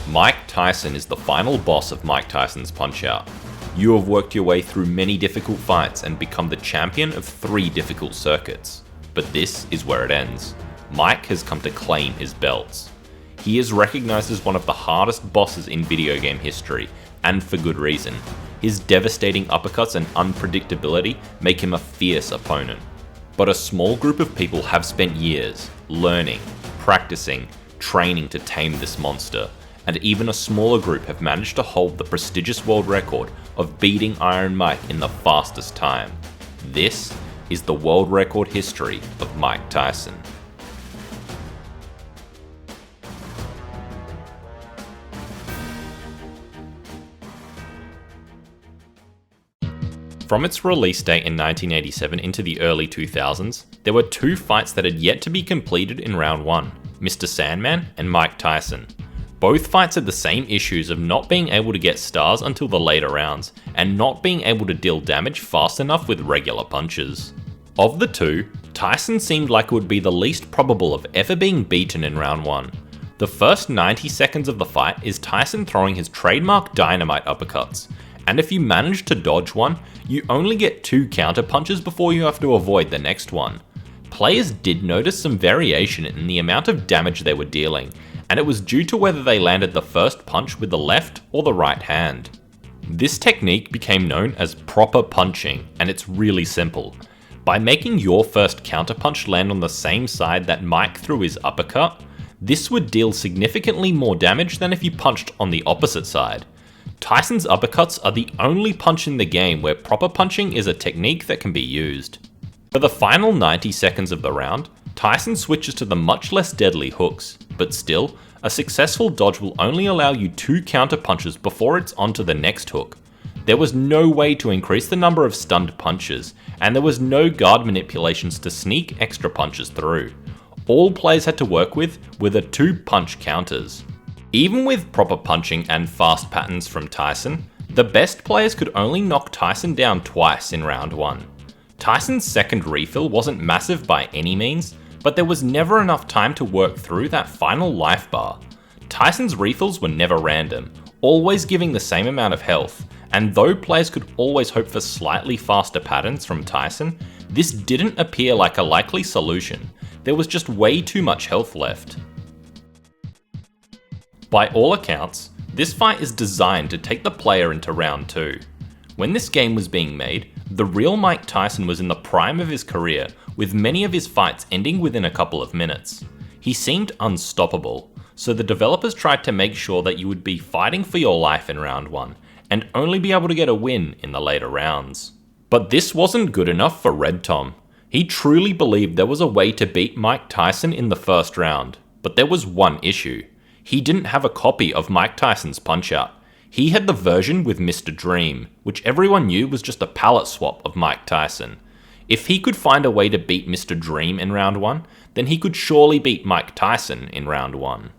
Mike Tyson is the final boss of Mike Tyson's Punch-Out. You have worked your way through many difficult fights and become the champion of 3 difficult circuits. But this is where it ends. Mike has come to claim his belts. He is recognized as one of the hardest bosses in video game history, and for good reason. His devastating uppercuts and unpredictability make him a fierce opponent. But a small group of people have spent years learning, practicing, training to tame this monster, and even a smaller group have managed to hold the prestigious world record of beating Iron Mike in the fastest time. This is the world record history of Mike Tyson. From its release date in 1987 into the early 2000s, there were 2 fights that had yet to be completed in round 1, Mr. Sandman and Mike Tyson. Both fights had the same issues of not being able to get stars until the later rounds, and not being able to deal damage fast enough with regular punches. Of the 2, Tyson seemed like it would be the least probable of ever being beaten in round 1. The first 90 seconds of the fight is Tyson throwing his trademark dynamite uppercuts, and if you manage to dodge one, you only get 2 counter punches before you have to avoid the next one. Players did notice some variation in the amount of damage they were dealing, and it was due to whether they landed the first punch with the left or the right hand. This technique became known as proper punching, and it's really simple. By making your first counterpunch land on the same side that Mike threw his uppercut, this would deal significantly more damage than if you punched on the opposite side. Tyson's uppercuts are the only punch in the game where proper punching is a technique that can be used. For the final 90 seconds of the round, Tyson switches to the much less deadly hooks, but still, a successful dodge will only allow you 2 counter punches before it's onto the next hook. There was no way to increase the number of stunned punches, and there was no guard manipulations to sneak extra punches through. All players had to work with were the 2 punch counters. Even with proper punching and fast patterns from Tyson, the best players could only knock Tyson down twice in round 1. Tyson's second refill wasn't massive by any means, but there was never enough time to work through that final life bar. Tyson's refills were never random, always giving the same amount of health, and though players could always hope for slightly faster patterns from Tyson, this didn't appear like a likely solution. There was just way too much health left. By all accounts, this fight is designed to take the player into round 2. When this game was being made, the real Mike Tyson was in the prime of his career, with many of his fights ending within a couple of minutes. He seemed unstoppable, so the developers tried to make sure that you would be fighting for your life in round 1, and only be able to get a win in the later rounds. But this wasn't good enough for Red Tom. He truly believed there was a way to beat Mike Tyson in the first round, but there was one issue. He didn't have a copy of Mike Tyson's Punch-Out. He had the version with Mr. Dream, which everyone knew was just a palette swap of Mike Tyson. If he could find a way to beat Mr. Dream in round 1, then he could surely beat Mike Tyson in round 1.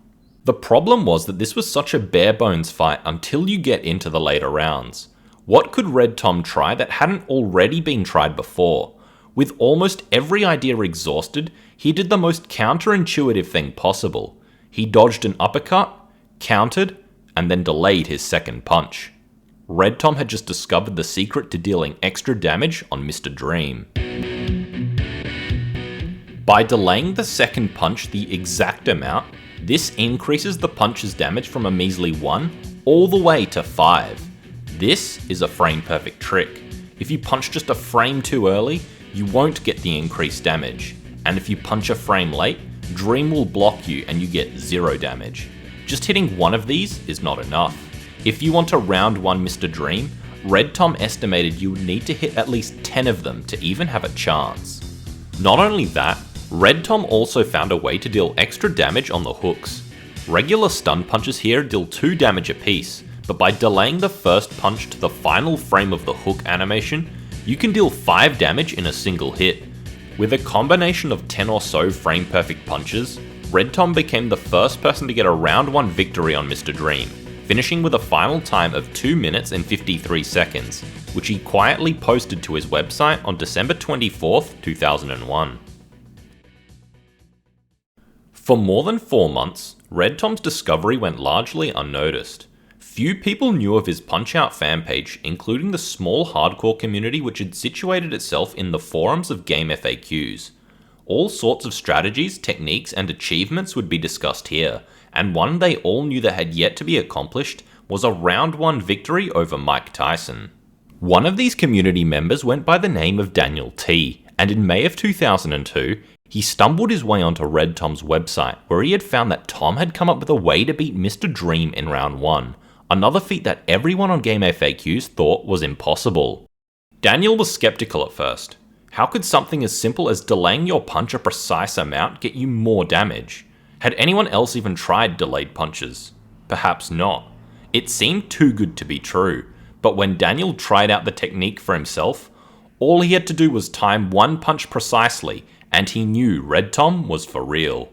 The problem was that this was such a bare bones fight until you get into the later rounds. What could Red Tom try that hadn't already been tried before? With almost every idea exhausted, he did the most counterintuitive thing possible. He dodged an uppercut, countered, and then delayed his second punch. Red Tom had just discovered the secret to dealing extra damage on Mr. Dream. By delaying the second punch the exact amount, this increases the punch's damage from a measly 1 all the way to 5. This is a frame perfect trick. If you punch just a frame too early, you won't get the increased damage, and if you punch a frame late, Dream will block you and you get 0 damage. Just hitting one of these is not enough. If you want to round 1 Mr. Dream, Red Tom estimated you would need to hit at least 10 of them to even have a chance. Not only that, Red Tom also found a way to deal extra damage on the hooks. Regular stun punches here deal 2 damage apiece, but by delaying the first punch to the final frame of the hook animation, you can deal 5 damage in a single hit. With a combination of 10 or so frame perfect punches, Red Tom became the first person to get a round 1 victory on Mr. Dream, finishing with a final time of 2 minutes and 53 seconds, which he quietly posted to his website on December 24th, 2001. For more than 4 months, Red Tom's discovery went largely unnoticed. Few people knew of his Punch-Out fan page, including the small hardcore community which had situated itself in the forums of game FAQs. All sorts of strategies, techniques, and achievements would be discussed here, and one they all knew that had yet to be accomplished was a round 1 victory over Mike Tyson. One of these community members went by the name of Daniel T, and in May of 2002, he stumbled his way onto Red Tom's website, where he had found that Tom had come up with a way to beat Mr. Dream in round 1, another feat that everyone on Game FAQs thought was impossible. Daniel was skeptical at first. How could something as simple as delaying your punch a precise amount get you more damage? Had anyone else even tried delayed punches? Perhaps not. It seemed too good to be true, but when Daniel tried out the technique for himself, all he had to do was time one punch precisely, and he knew Red Tom was for real.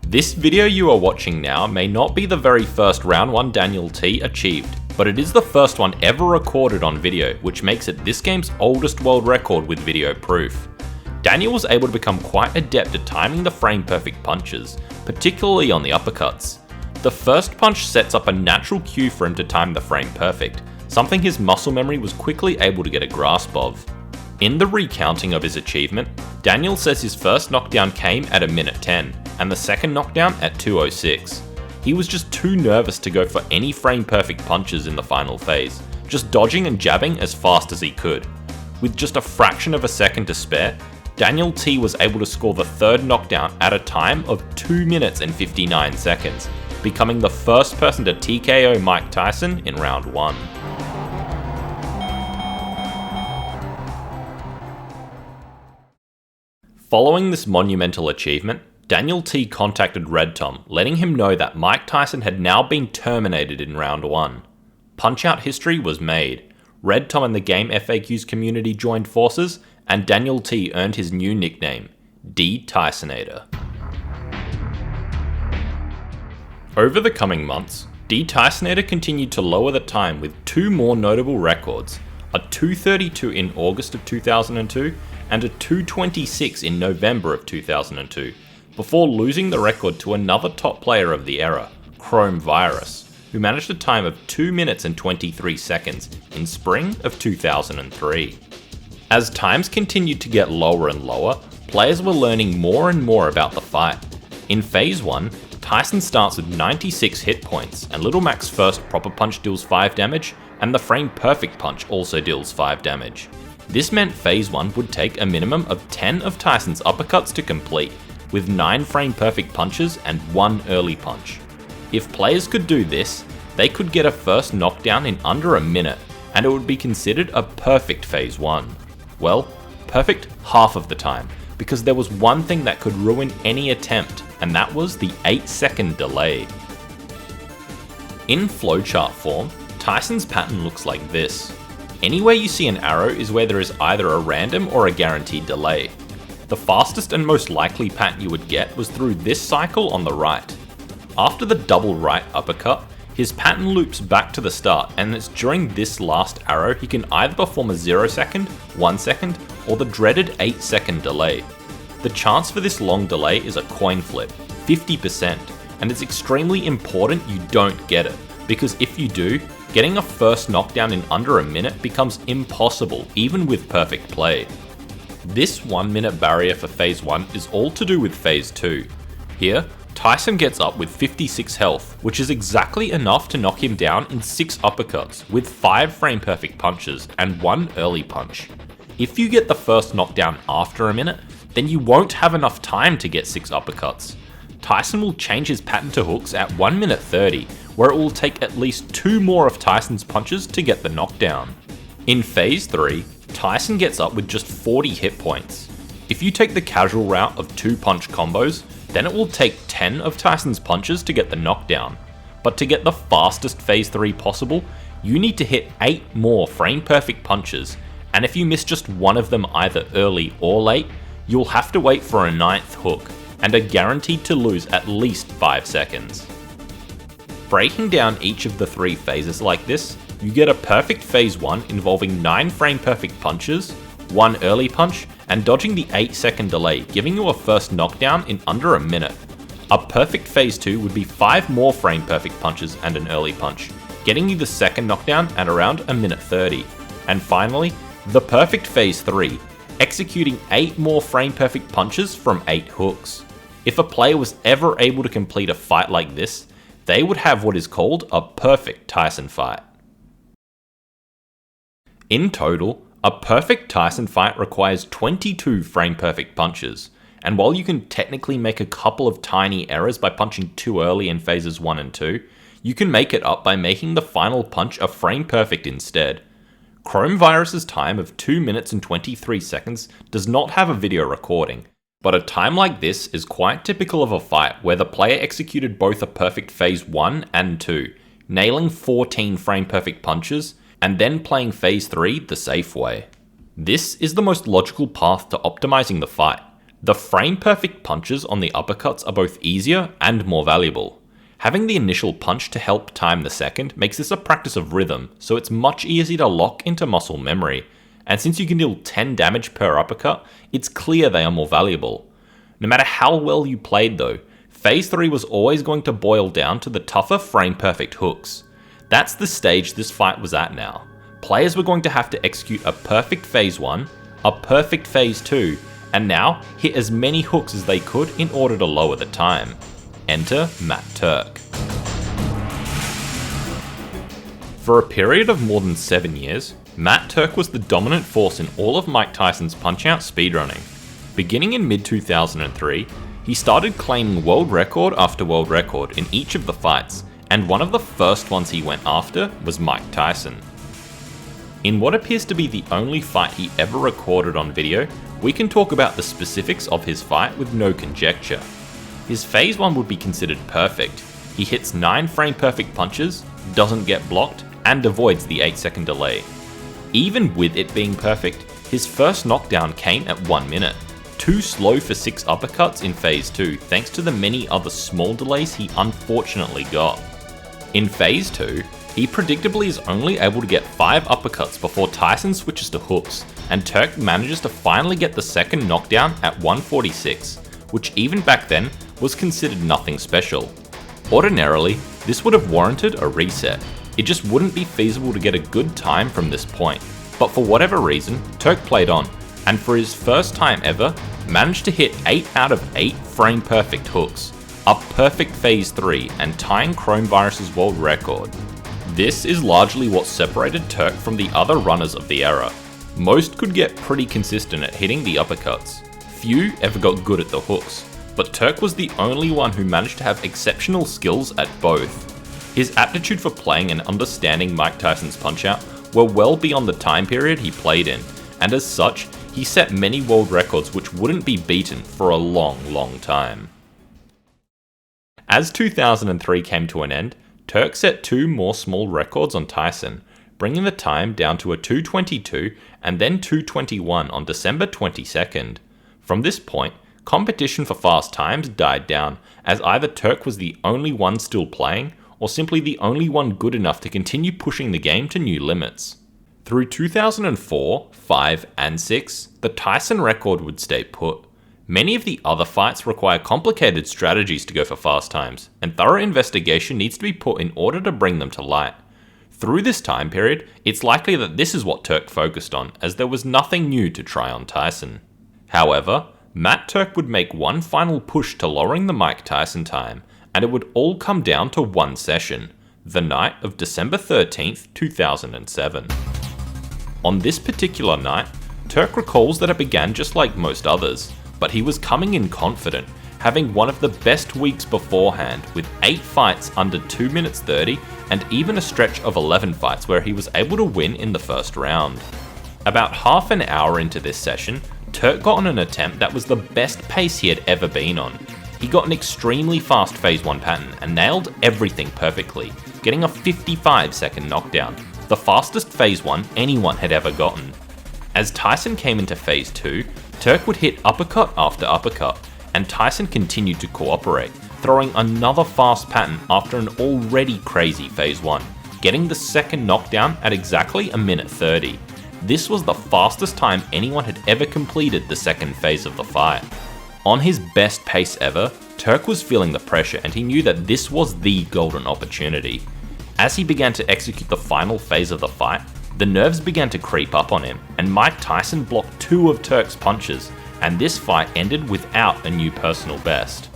This video you are watching now may not be the very first round 1 Daniel T achieved, but it is the first one ever recorded on video, which makes it this game's oldest world record with video proof. Daniel was able to become quite adept at timing the frame perfect punches, particularly on the uppercuts. The first punch sets up a natural cue for him to time the frame perfect, something his muscle memory was quickly able to get a grasp of. In the recounting of his achievement, Daniel says his first knockdown came at 1:10, and the second knockdown at 2:06. He was just too nervous to go for any frame perfect punches in the final phase, just dodging and jabbing as fast as he could. With just a fraction of a second to spare, Daniel T was able to score the third knockdown at a time of 2 minutes and 59 seconds, becoming the first person to TKO Mike Tyson in round 1. Following this monumental achievement, Daniel T contacted Red Tom, letting him know that Mike Tyson had now been terminated in round 1. Punch-Out history was made. Red Tom and the Game FAQs community joined forces, and Daniel T earned his new nickname, Dysonator. Over the coming months, Dysonator continued to lower the time with 2 more notable records, a 2:32 in August of 2002 and a 2:26 in November of 2002, before losing the record to another top player of the era, Chrome Virus, who managed a time of 2 minutes and 23 seconds in spring of 2003. As times continued to get lower and lower, players were learning more and more about the fight. In Phase 1, Tyson starts with 96 hit points, and Little Mac's first proper punch deals 5 damage, and the frame perfect punch also deals 5 damage. This meant Phase 1 would take a minimum of 10 of Tyson's uppercuts to complete, with 9 frame perfect punches and 1 early punch. If players could do this, they could get a first knockdown in under a minute, and it would be considered a perfect Phase 1. Well, perfect half of the time, because there was one thing that could ruin any attempt, and that was the 8-second delay. In flowchart form, Tyson's pattern looks like this. Anywhere you see an arrow is where there is either a random or a guaranteed delay. The fastest and most likely pattern you would get was through this cycle on the right. After the double right uppercut, his pattern loops back to the start, and it's during this last arrow he can either perform a 0 second, 1 second, or the dreaded 8-second delay. The chance for this long delay is a coin flip, 50%, and it's extremely important you don't get it, because if you do, getting a first knockdown in under a minute becomes impossible even with perfect play. This 1 minute barrier for Phase 1 is all to do with Phase 2. Here, Tyson gets up with 56 health, which is exactly enough to knock him down in 6 uppercuts, with 5 frame perfect punches and 1 early punch. If you get the first knockdown after a minute, then you won't have enough time to get 6 uppercuts. Tyson will change his pattern to hooks at 1 minute 30, where it will take at least 2 more of Tyson's punches to get the knockdown. In Phase 3, Tyson gets up with just 40 hit points. If you take the casual route of 2 punch combos, then it will take 10 of Tyson's punches to get the knockdown. But to get the fastest Phase 3 possible, you need to hit 8 more frame perfect punches, and if you miss just one of them either early or late, you'll have to wait for a 9th hook, and are guaranteed to lose at least 5 seconds. Breaking down each of the 3 phases like this, you get a perfect Phase 1 involving 9 frame perfect punches, 1 early punch, and dodging the 8-second delay, giving you a first knockdown in under a minute. A perfect phase 2 would be 5 more frame perfect punches and an early punch, getting you the second knockdown at around a minute 30. And finally, the perfect phase 3, executing 8 more frame perfect punches from 8 hooks. If a player was ever able to complete a fight like this, they would have what is called a perfect Tyson fight. In total, a perfect Tyson fight requires 22 frame perfect punches, and while you can technically make a couple of tiny errors by punching too early in phases 1 and 2, you can make it up by making the final punch a frame perfect instead. Chrome Virus's time of 2 minutes and 23 seconds does not have a video recording, but a time like this is quite typical of a fight where the player executed both a perfect phase 1 and 2, nailing 14 frame perfect punches, and then playing phase 3 the safe way. This is the most logical path to optimizing the fight. The frame perfect punches on the uppercuts are both easier and more valuable. Having the initial punch to help time the second makes this a practice of rhythm, so it's much easier to lock into muscle memory, and since you can deal 10 damage per uppercut, it's clear they are more valuable. No matter how well you played though, phase 3 was always going to boil down to the tougher frame perfect hooks. That's the stage this fight was at now. Players were going to have to execute a perfect phase 1, a perfect phase 2, and now hit as many hooks as they could in order to lower the time. Enter Matt Turk. For a period of more than 7 years, Matt Turk was the dominant force in all of Mike Tyson's punch-out speedrunning. Beginning in mid-2003, he started claiming world record after world record in each of the fights, and one of the first ones he went after was Mike Tyson. In what appears to be the only fight he ever recorded on video, we can talk about the specifics of his fight with no conjecture. His phase 1 would be considered perfect. He hits 9 frame perfect punches, doesn't get blocked, and avoids the 8-second delay. Even with it being perfect, his first knockdown came at 1 minute, too slow for 6 uppercuts in phase 2 thanks to the many other small delays he unfortunately got. In phase 2, he predictably is only able to get 5 uppercuts before Tyson switches to hooks, and Turk manages to finally get the second knockdown at 1:46, which even back then was considered nothing special. Ordinarily, this would have warranted a reset. It just wouldn't be feasible to get a good time from this point, but for whatever reason, Turk played on, and for his first time ever, managed to hit 8 out of 8 frame perfect hooks, a perfect phase 3 and tying Chrome Virus's world record. This is largely what separated Turk from the other runners of the era. Most could get pretty consistent at hitting the uppercuts. Few ever got good at the hooks, but Turk was the only one who managed to have exceptional skills at both. His aptitude for playing and understanding Mike Tyson's punch-out were well beyond the time period he played in, and as such, he set many world records which wouldn't be beaten for a long time. As 2003 came to an end, Turk set 2 more small records on Tyson, bringing the time down to a 2:22 and then 2:21 on December 22nd. From this point, competition for fast times died down, as either Turk was the only one still playing, or simply the only one good enough to continue pushing the game to new limits. Through 2004, 5, and 6, the Tyson record would stay put. Many of the other fights require complicated strategies to go for fast times, and thorough investigation needs to be put in order to bring them to light. Through this time period, it's likely that this is what Turk focused on, as there was nothing new to try on Tyson. However, Matt Turk would make one final push to lowering the Mike Tyson time, and it would all come down to one session, the night of December 13th, 2007. On this particular night, Turk recalls that it began just like most others, but he was coming in confident, having one of the best weeks beforehand with 8 fights under 2 minutes 30 and even a stretch of 11 fights where he was able to win in the first round. About half an hour into this session, Turk got on an attempt that was the best pace he had ever been on. He got an extremely fast phase 1 pattern and nailed everything perfectly, getting a 55-second knockdown, the fastest phase 1 anyone had ever gotten. As Tyson came into phase 2, Turk would hit uppercut after uppercut, and Tyson continued to cooperate, throwing another fast pattern after an already crazy phase 1, getting the second knockdown at exactly a minute 30. This was the fastest time anyone had ever completed the second phase of the fight. On his best pace ever, Turk was feeling the pressure and he knew that this was the golden opportunity. As he began to execute the final phase of the fight, the nerves began to creep up on him and Mike Tyson blocked 2 of Turk's punches, and this fight ended without a new personal best.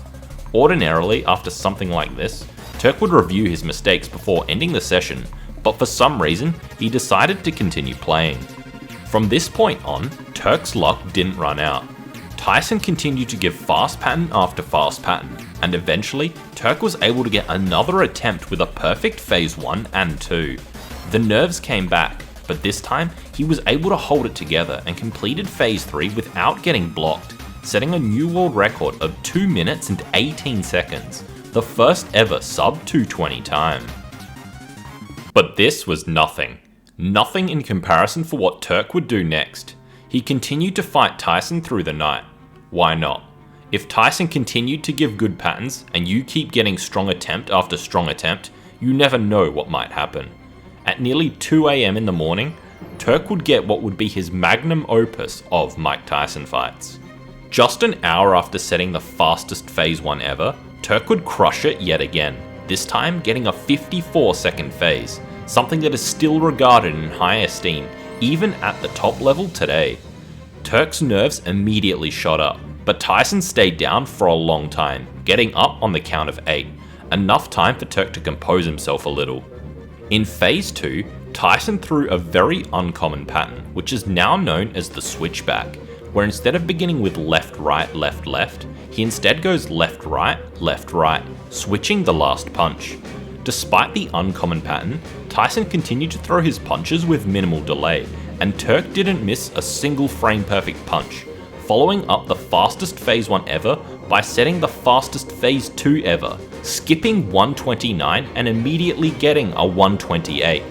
Ordinarily, after something like this, Turk would review his mistakes before ending the session, but for some reason, he decided to continue playing. From this point on, Turk's luck didn't run out. Tyson continued to give fast pattern after fast pattern, and eventually, Turk was able to get another attempt with a perfect phase 1 and 2. The nerves came back, but this time, he was able to hold it together and completed phase 3 without getting blocked, setting a new world record of 2 minutes and 18 seconds, the first ever sub 220 time. But this was nothing. Nothing in comparison for what Turk would do next. He continued to fight Tyson through the night. Why not? If Tyson continued to give good patterns and you keep getting strong attempt after strong attempt, you never know what might happen. At nearly 2 AM in the morning, Turk would get what would be his magnum opus of Mike Tyson fights. Just an hour after setting the fastest phase 1 ever, Turk would crush it yet again, this time getting a 54-second phase, something that is still regarded in high esteem even at the top level today. Turk's nerves immediately shot up, but Tyson stayed down for a long time, getting up on the count of 8, enough time for Turk to compose himself a little. In phase 2, Tyson threw a very uncommon pattern, which is now known as the switchback, where instead of beginning with left, right, left, left, he instead goes left, right, switching the last punch. Despite the uncommon pattern, Tyson continued to throw his punches with minimal delay, and Turk didn't miss a single frame perfect punch, following up the fastest phase 1 ever by setting the fastest phase 2 ever, skipping 129 and immediately getting a 128.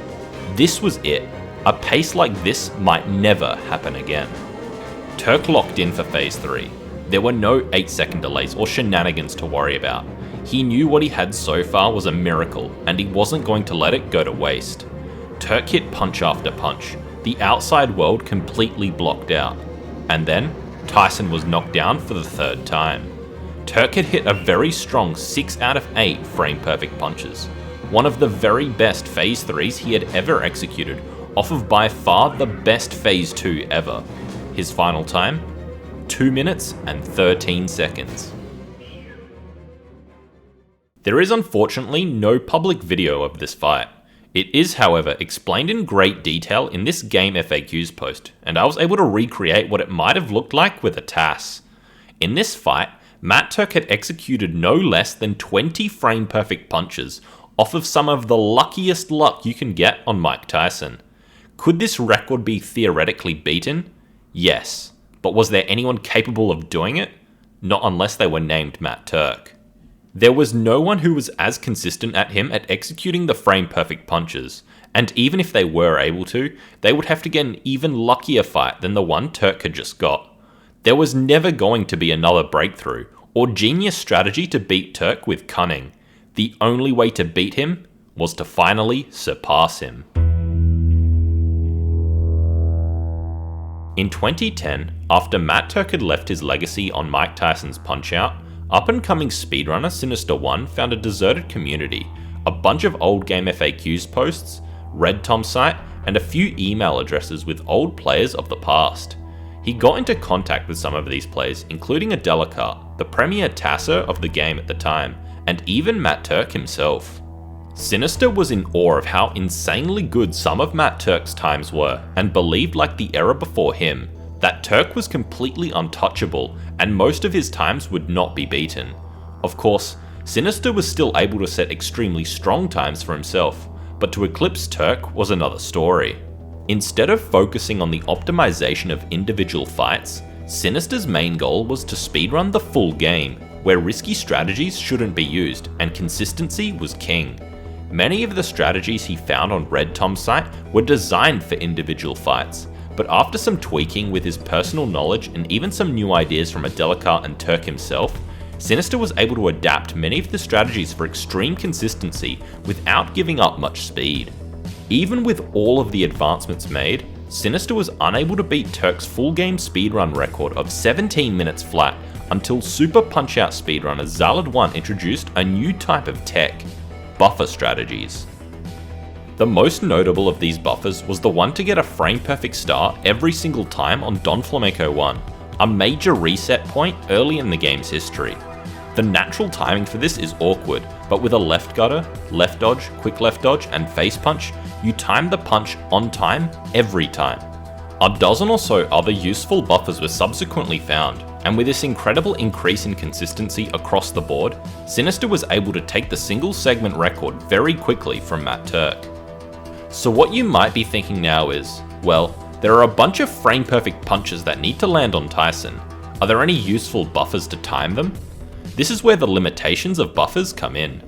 This was it. A pace like this might never happen again. Turk locked in for phase 3. There were no 8-second delays or shenanigans to worry about. He knew what he had so far was a miracle, and he wasn't going to let it go to waste. Turk hit punch after punch, the outside world completely blocked out. And then, Tyson was knocked down for the 3rd time. Turk had hit a very strong 6 out of 8 frame perfect punches, one of the very best phase 3s he had ever executed, off of by far the best phase 2 ever. His final time? 2 minutes and 13 seconds. There is unfortunately no public video of this fight. It is, however, explained in great detail in this game FAQs post, and I was able to recreate what it might have looked like with a TAS. In this fight, Matt Turk had executed no less than 20 frame perfect punches off of some of the luckiest luck you can get on Mike Tyson. Could this record be theoretically beaten? Yes, but was there anyone capable of doing it? Not unless they were named Matt Turk. There was no one who was as consistent at him at executing the frame perfect punches, and even if they were able to, they would have to get an even luckier fight than the one Turk had just got. There was never going to be another breakthrough, or genius strategy to beat Turk with cunning. The only way to beat him was to finally surpass him. In 2010, after Matt Turk had left his legacy on Mike Tyson's Punch-Out, up-and-coming speedrunner Sinister1 found a deserted community, a bunch of old game FAQs posts, Red Tom site, and a few email addresses with old players of the past. He got into contact with some of these players, including Adelakar, the premier tasser of the game at the time, and even Matt Turk himself. Sinister was in awe of how insanely good some of Matt Turk's times were, and believed, like the era before him, that Turk was completely untouchable and most of his times would not be beaten. Of course, Sinister was still able to set extremely strong times for himself, but to eclipse Turk was another story. Instead of focusing on the optimization of individual fights, Sinister's main goal was to speedrun the full game, where risky strategies shouldn't be used and consistency was king. Many of the strategies he found on Red Tom's site were designed for individual fights, but after some tweaking with his personal knowledge and even some new ideas from Adelakar and Turk himself, Sinister was able to adapt many of the strategies for extreme consistency without giving up much speed. Even with all of the advancements made, Sinister was unable to beat Turk's full game speedrun record of 17 minutes flat until Super Punch-Out speedrunner Zalad1 introduced a new type of tech, buffer strategies. The most notable of these buffers was the one to get a frame-perfect start every single time on Don Flamenco 1, a major reset point early in the game's history. The natural timing for this is awkward, but with a left gutter, left dodge, quick left dodge, and face punch, you time the punch on time every time. A dozen or so other useful buffers were subsequently found, and with this incredible increase in consistency across the board, Sinister was able to take the single segment record very quickly from Matt Turk. So what you might be thinking now is, well, there are a bunch of frame perfect punches that need to land on Tyson. Are there any useful buffers to time them? This is where the limitations of buffers come in.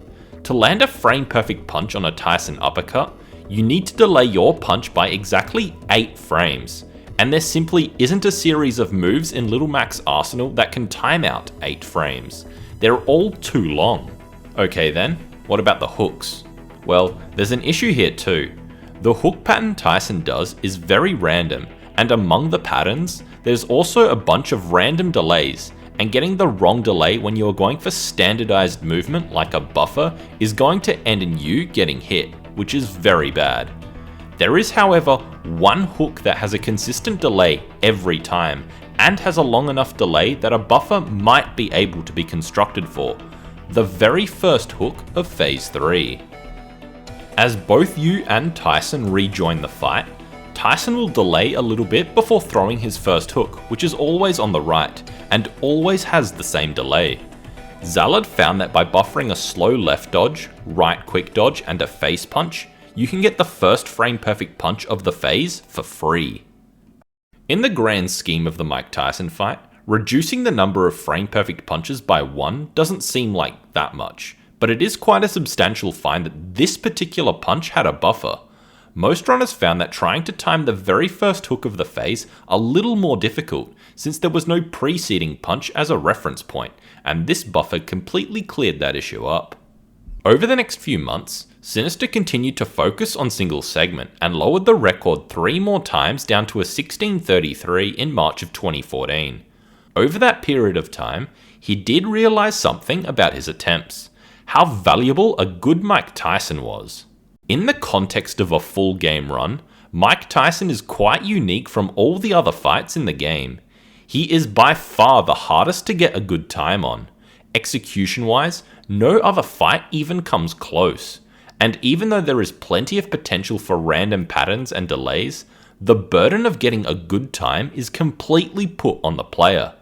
To land a frame perfect punch on a Tyson uppercut, you need to delay your punch by exactly 8 frames, and there simply isn't a series of moves in Little Mac's arsenal that can time out 8 frames. They're all too long. Okay then, what about the hooks? Well, there's an issue here too. The hook pattern Tyson does is very random, and among the patterns, there's also a bunch of random delays, and getting the wrong delay when you're going for standardized movement like a buffer is going to end in you getting hit, which is very bad. There is, however, one hook that has a consistent delay every time, and has a long enough delay that a buffer might be able to be constructed for: the very first hook of Phase 3. As both you and Tyson rejoin the fight, Tyson will delay a little bit before throwing his first hook, which is always on the right, and always has the same delay. Zalad found that by buffering a slow left dodge, right quick dodge, and a face punch, you can get the first frame perfect punch of the phase for free. In the grand scheme of the Mike Tyson fight, reducing the number of frame perfect punches by 1 doesn't seem like that much, but it is quite a substantial find that this particular punch had a buffer. Most runners found that trying to time the very first hook of the phase a little more difficult, since there was no preceding punch as a reference point, and this buffer completely cleared that issue up. Over the next few months, Sinister continued to focus on single segment and lowered the record 3 more times down to a 16:33 in March of 2014. Over that period of time, he did realize something about his attempts: how valuable a good Mike Tyson was. In the context of a full game run, Mike Tyson is quite unique from all the other fights in the game. He is by far the hardest to get a good time on. Execution-wise, no other fight even comes close. And even though there is plenty of potential for random patterns and delays, the burden of getting a good time is completely put on the player.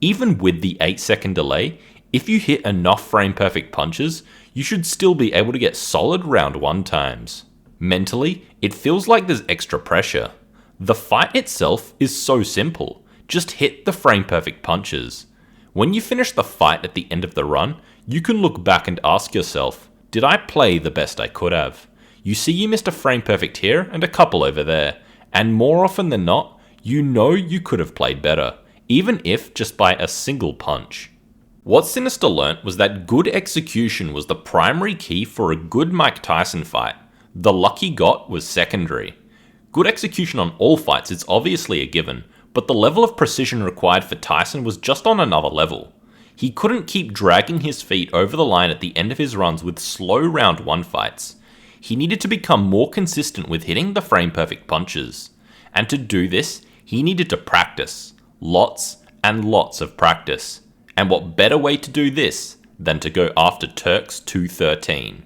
Even with the 8-second delay, if you hit enough frame perfect punches, you should still be able to get solid round 1 times. Mentally, it feels like there's extra pressure. The fight itself is so simple, just hit the frame perfect punches. When you finish the fight at the end of the run, you can look back and ask yourself, did I play the best I could have? You see you missed a frame perfect here and a couple over there, and more often than not, you know you could have played better, even if just by a single punch. What Sinister learnt was that good execution was the primary key for a good Mike Tyson fight. The luck he got was secondary. Good execution on all fights is obviously a given, but the level of precision required for Tyson was just on another level. He couldn't keep dragging his feet over the line at the end of his runs with slow round 1 fights. He needed to become more consistent with hitting the frame perfect punches. And to do this, he needed to practice. Lots and lots of practice. And what better way to do this than to go after Turk's 213.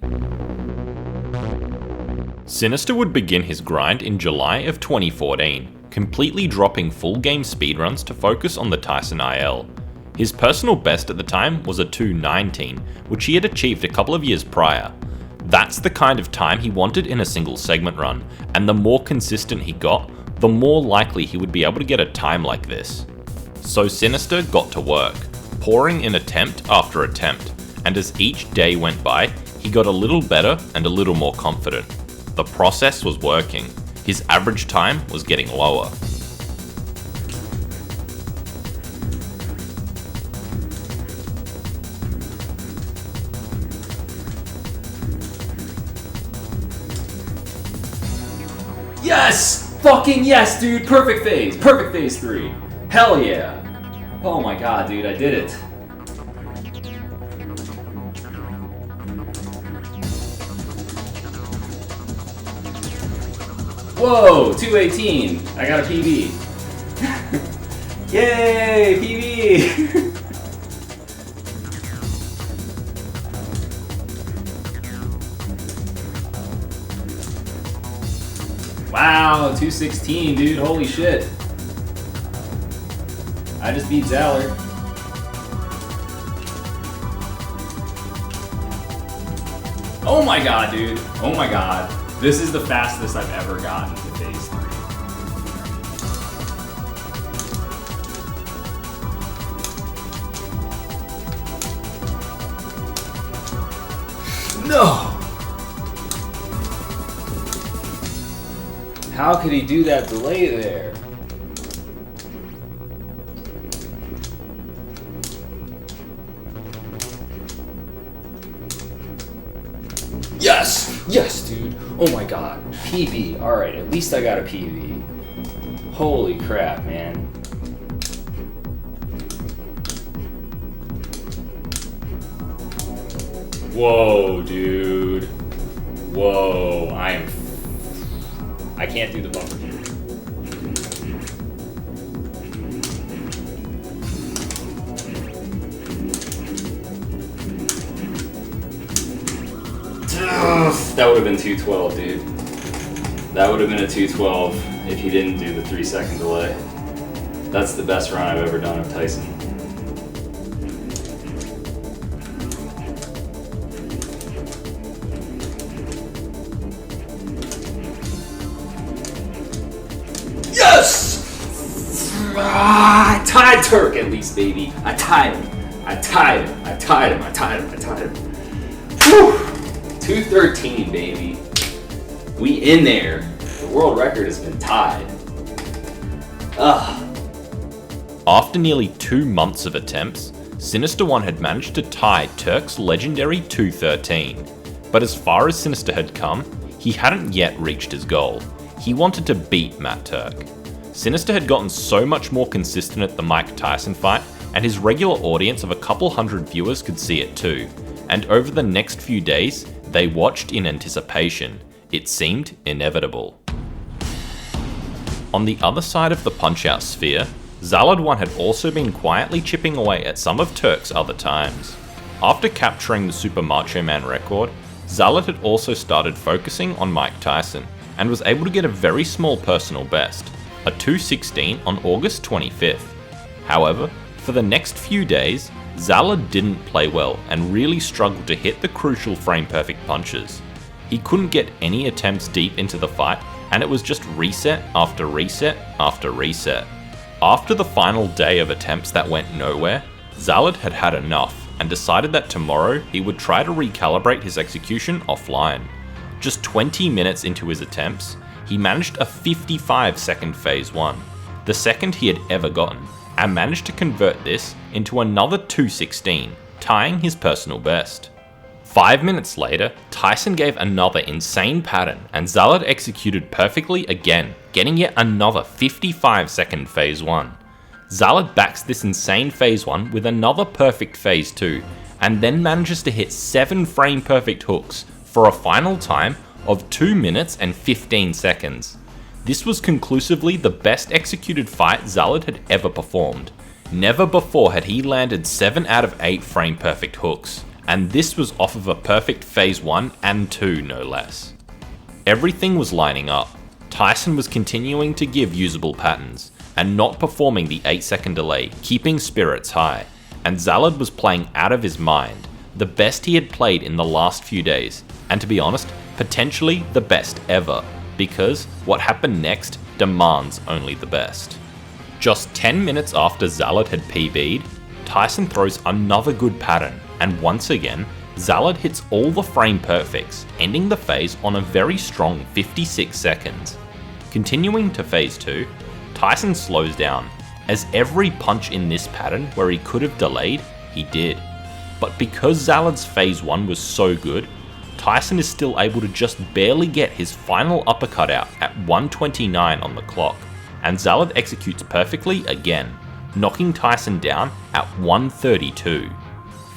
Sinister would begin his grind in July of 2014, completely dropping full game speedruns to focus on the Tyson IL. His personal best at the time was a 2:19, which he had achieved a couple of years prior. That's the kind of time he wanted in a single segment run, and the more consistent he got, the more likely he would be able to get a time like this. So Sinister got to work, pouring in attempt after attempt, and as each day went by, he got a little better and a little more confident. The process was working. His average time was getting lower. Yes! Fucking yes, dude! Perfect phase! Perfect phase 3! Hell yeah! Oh my god, dude, I did it. Whoa! 218! I got a PB. Yay! PB! Wow, 216, dude. Holy shit. I just beat Zallard. Oh my god, dude. Oh my god. This is the fastest I've ever gotten to phase 3. No! How could he do that delay there? Yes! Yes, dude! Oh my god. PB. Alright, at least I got a PB. Holy crap, man. Whoa, dude. Whoa, I can't do the bumper here. That would have been 212, dude. That would have been a 212 if he didn't do the 3-second delay. That's the best run I've ever done of Tyson. Yes! I tied Turk at least, baby. I tied him. Whew! 213, baby. We in there. The world record has been tied. Ugh. After nearly 2 months of attempts, Sinister One had managed to tie Turk's legendary 213. But as far as Sinister had come, he hadn't yet reached his goal. He wanted to beat Matt Turk. Sinister had gotten so much more consistent at the Mike Tyson fight, and his regular audience of a couple hundred viewers could see it too. And over the next few days, they watched in anticipation. It seemed inevitable. On the other side of the Punch-Out sphere, Zallard 1 had also been quietly chipping away at some of Turk's other times. After capturing the Super Macho Man record, Zallard had also started focusing on Mike Tyson, and was able to get a very small personal best, a 216 on August 25th. However, for the next few days, Zallard didn't play well and really struggled to hit the crucial frame-perfect punches. He couldn't get any attempts deep into the fight, and it was just reset after reset after reset. After the final day of attempts that went nowhere, Zallard had had enough and decided that tomorrow he would try to recalibrate his execution offline. Just 20 minutes into his attempts, he managed a 55-second phase 1, the second he had ever gotten, and managed to convert this into another 216, tying his personal best. 5 minutes later, Tyson gave another insane pattern and Zallard executed perfectly again, getting yet another 55-second phase 1. Zallard backs this insane phase 1 with another perfect phase 2, and then manages to hit 7 frame perfect hooks for a final time of 2 minutes and 15 seconds. This was conclusively the best executed fight Zallard had ever performed. Never before had he landed 7 out of 8 frame perfect hooks, and this was off of a perfect phase 1 and 2 no less. Everything was lining up. Tyson was continuing to give usable patterns, and not performing the 8-second delay, keeping spirits high, and Zallard was playing out of his mind, the best he had played in the last few days, and to be honest, potentially the best ever, because what happened next demands only the best. Just 10 minutes after Zallard had PB'd, Tyson throws another good pattern, and once again, Zallard hits all the frame perfects, ending the phase on a very strong 56 seconds. Continuing to phase 2, Tyson slows down, as every punch in this pattern where he could have delayed, he did. But because Zallard's phase 1 was so good, Tyson is still able to just barely get his final uppercut out at 1:29 on the clock, and Zalad executes perfectly again, knocking Tyson down at 1:32.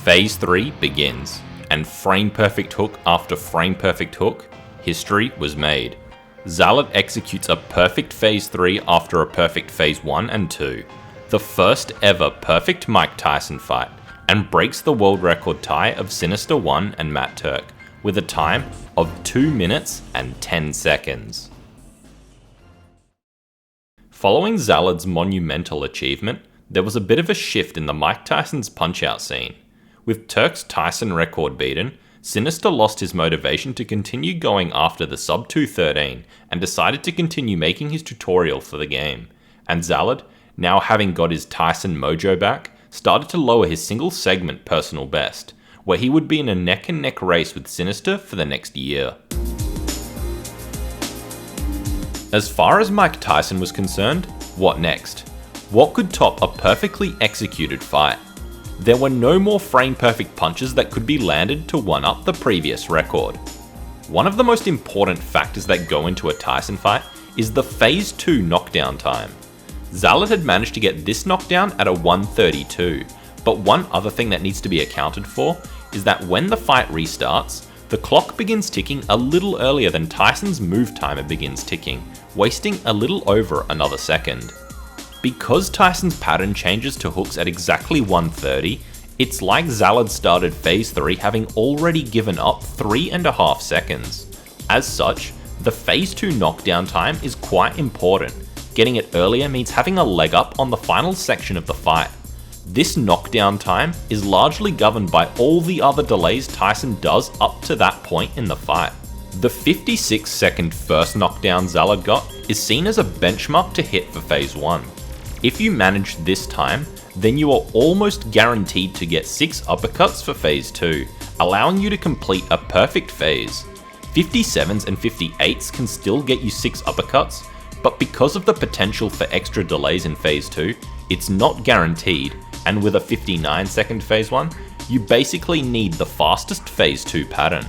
Phase 3 begins, and frame perfect hook after frame perfect hook, history was made. Zalad executes a perfect Phase 3 after a perfect Phase 1 and 2, the first ever perfect Mike Tyson fight, and breaks the world record tie of Sinister 1 and Matt Turk, with a time of 2 minutes and 10 seconds. Following Zalad's monumental achievement, there was a bit of a shift in the Mike Tyson's punch-out scene. With Turk's Tyson record beaten, Sinister lost his motivation to continue going after the sub 213 and decided to continue making his tutorial for the game, and Zalad, now having got his Tyson mojo back, started to lower his single segment personal best, where he would be in a neck and neck race with Sinister for the next year. As far as Mike Tyson was concerned, what next? What could top a perfectly executed fight? There were no more frame perfect punches that could be landed to one up the previous record. One of the most important factors that go into a Tyson fight is the Phase 2 knockdown time. Zalad had managed to get this knockdown at a 1:32, but one other thing that needs to be accounted for is that when the fight restarts, the clock begins ticking a little earlier than Tyson's move timer begins ticking, wasting a little over another second. Because Tyson's pattern changes to hooks at exactly 1:30, it's like Zalad started Phase 3 having already given up 3.5 seconds. As such, the Phase 2 knockdown time is quite important. Getting it earlier means having a leg up on the final section of the fight. This knockdown time is largely governed by all the other delays Tyson does up to that point in the fight. The 56-second first knockdown Zalad got is seen as a benchmark to hit for Phase 1. If you manage this time, then you are almost guaranteed to get 6 uppercuts for Phase 2, allowing you to complete a perfect phase. 57s and 58s can still get you 6 uppercuts, but because of the potential for extra delays in Phase 2, it's not guaranteed, and with a 59-second Phase 1, you basically need the fastest Phase 2 pattern.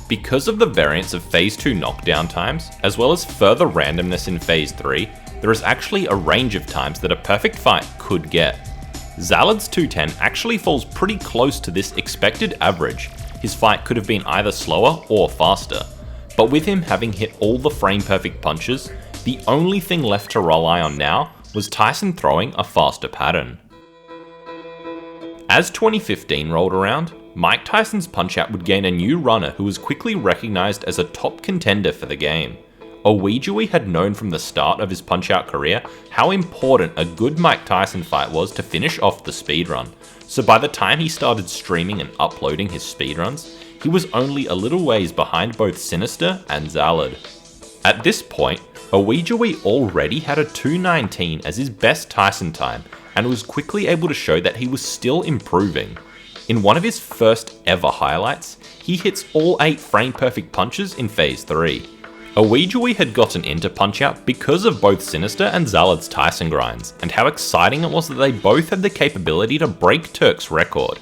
Because of the variance of Phase 2 knockdown times, as well as further randomness in Phase 3, there is actually a range of times that a perfect fight could get. Zalad's 210 actually falls pretty close to this expected average. His fight could have been either slower or faster, but with him having hit all the frame perfect punches, the only thing left to rely on now was Tyson throwing a faster pattern. As 2015 rolled around, Mike Tyson's Punch-Out would gain a new runner who was quickly recognized as a top contender for the game. Ouijawii had known from the start of his Punch-Out career how important a good Mike Tyson fight was to finish off the speedrun, so by the time he started streaming and uploading his speedruns, he was only a little ways behind both Sinister and Zalad. At this point, Ouijawii already had a 2:19 as his best Tyson time and was quickly able to show that he was still improving. In one of his first ever highlights, he hits all 8 frame perfect punches in Phase 3. Ouijawii had gotten into Punch-Out because of both Sinister and Zalad's Tyson grinds, and how exciting it was that they both had the capability to break Turk's record.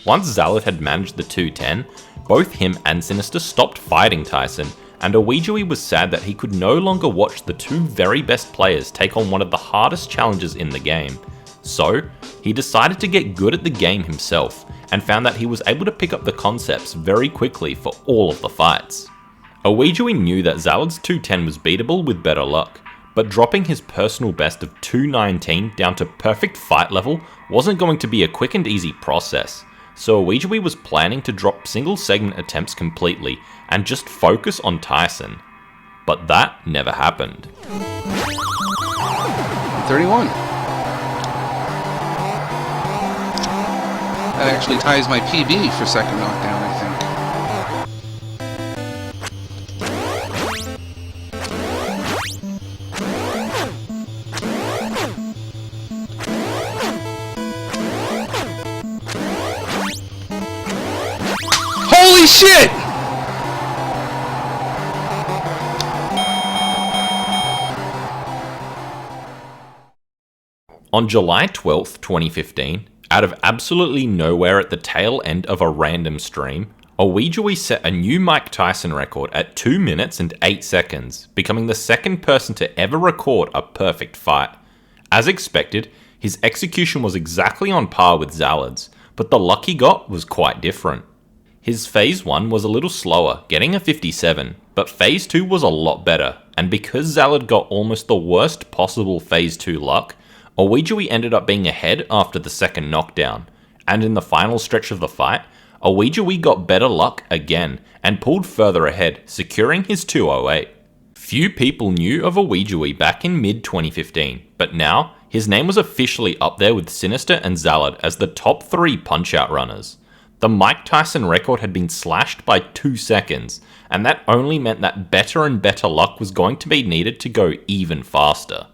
Once Zalad had managed the 210, both him and Sinister stopped fighting Tyson, and Ouijawii was sad that he could no longer watch the two very best players take on one of the hardest challenges in the game. So, he decided to get good at the game himself, and found that he was able to pick up the concepts very quickly for all of the fights. Ouijawii knew that Zalad's 210 was beatable with better luck, but dropping his personal best of 219 down to perfect fight level wasn't going to be a quick and easy process, so Ouijawii was planning to drop single segment attempts completely and just focus on Tyson. But that never happened. 31. That actually ties my PB for second knockdown, I think. Holy shit! On July 12th, 2015, out of absolutely nowhere at the tail end of a random stream, Ouijawii set a new Mike Tyson record at 2 minutes and 8 seconds, becoming the second person to ever record a perfect fight. As expected, his execution was exactly on par with Zalad's, but the luck he got was quite different. His Phase 1 was a little slower, getting a 57, but Phase 2 was a lot better, and because Zalad got almost the worst possible Phase 2 luck, Ouijawii ended up being ahead after the second knockdown, and in the final stretch of the fight, Ouijawii got better luck again and pulled further ahead, securing his 208. Few people knew of Ouijawii back in mid-2015, but now his name was officially up there with Sinister and Zalad as the top 3 punch-out runners. The Mike Tyson record had been slashed by 2 seconds, and that only meant that better and better luck was going to be needed to go even faster.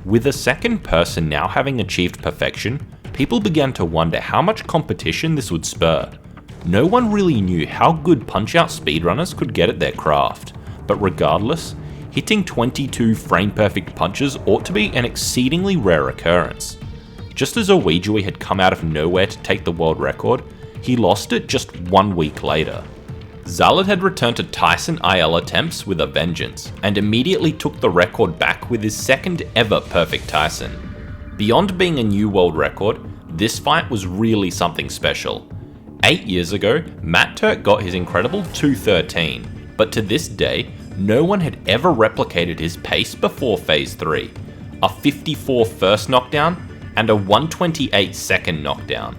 With a second person now having achieved perfection, people began to wonder how much competition this would spur. No one really knew how good punch-out speedrunners could get at their craft, but regardless, hitting 22 frame-perfect punches ought to be an exceedingly rare occurrence. Just as Ouijawii had come out of nowhere to take the world record, he lost it just 1 week later. Zalad had returned to Tyson IL attempts with a vengeance, and immediately took the record back with his second ever perfect Tyson. Beyond being a new world record, this fight was really something special. 8 years ago, Matt Turk got his incredible 213, but to this day, no one had ever replicated his pace before Phase 3. A 54 first knockdown, and a 128 second knockdown.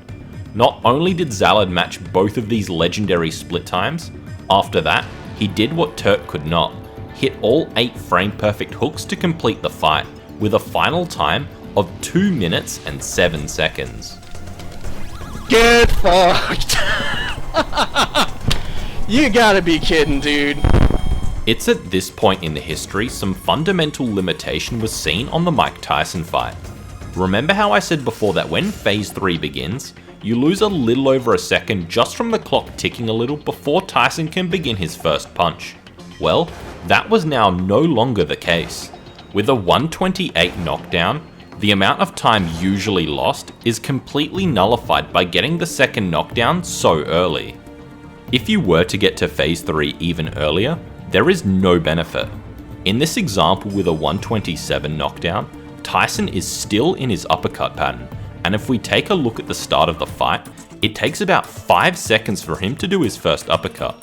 Not only did Zalad match both of these legendary split times, after that, he did what Turk could not, hit all 8 frame perfect hooks to complete the fight, with a final time of 2 minutes and 7 seconds. Get fucked! You gotta be kidding, dude. It's at this point in the history some fundamental limitation was seen on the Mike Tyson fight. Remember how I said before that when Phase 3 begins, you lose a little over a second just from the clock ticking a little before Tyson can begin his first punch? Well, that was now no longer the case. With a 128 knockdown, the amount of time usually lost is completely nullified by getting the second knockdown so early. If you were to get to Phase 3 even earlier, there is no benefit. In this example with a 127 knockdown, Tyson is still in his uppercut pattern, and if we take a look at the start of the fight, it takes about 5 seconds for him to do his first uppercut.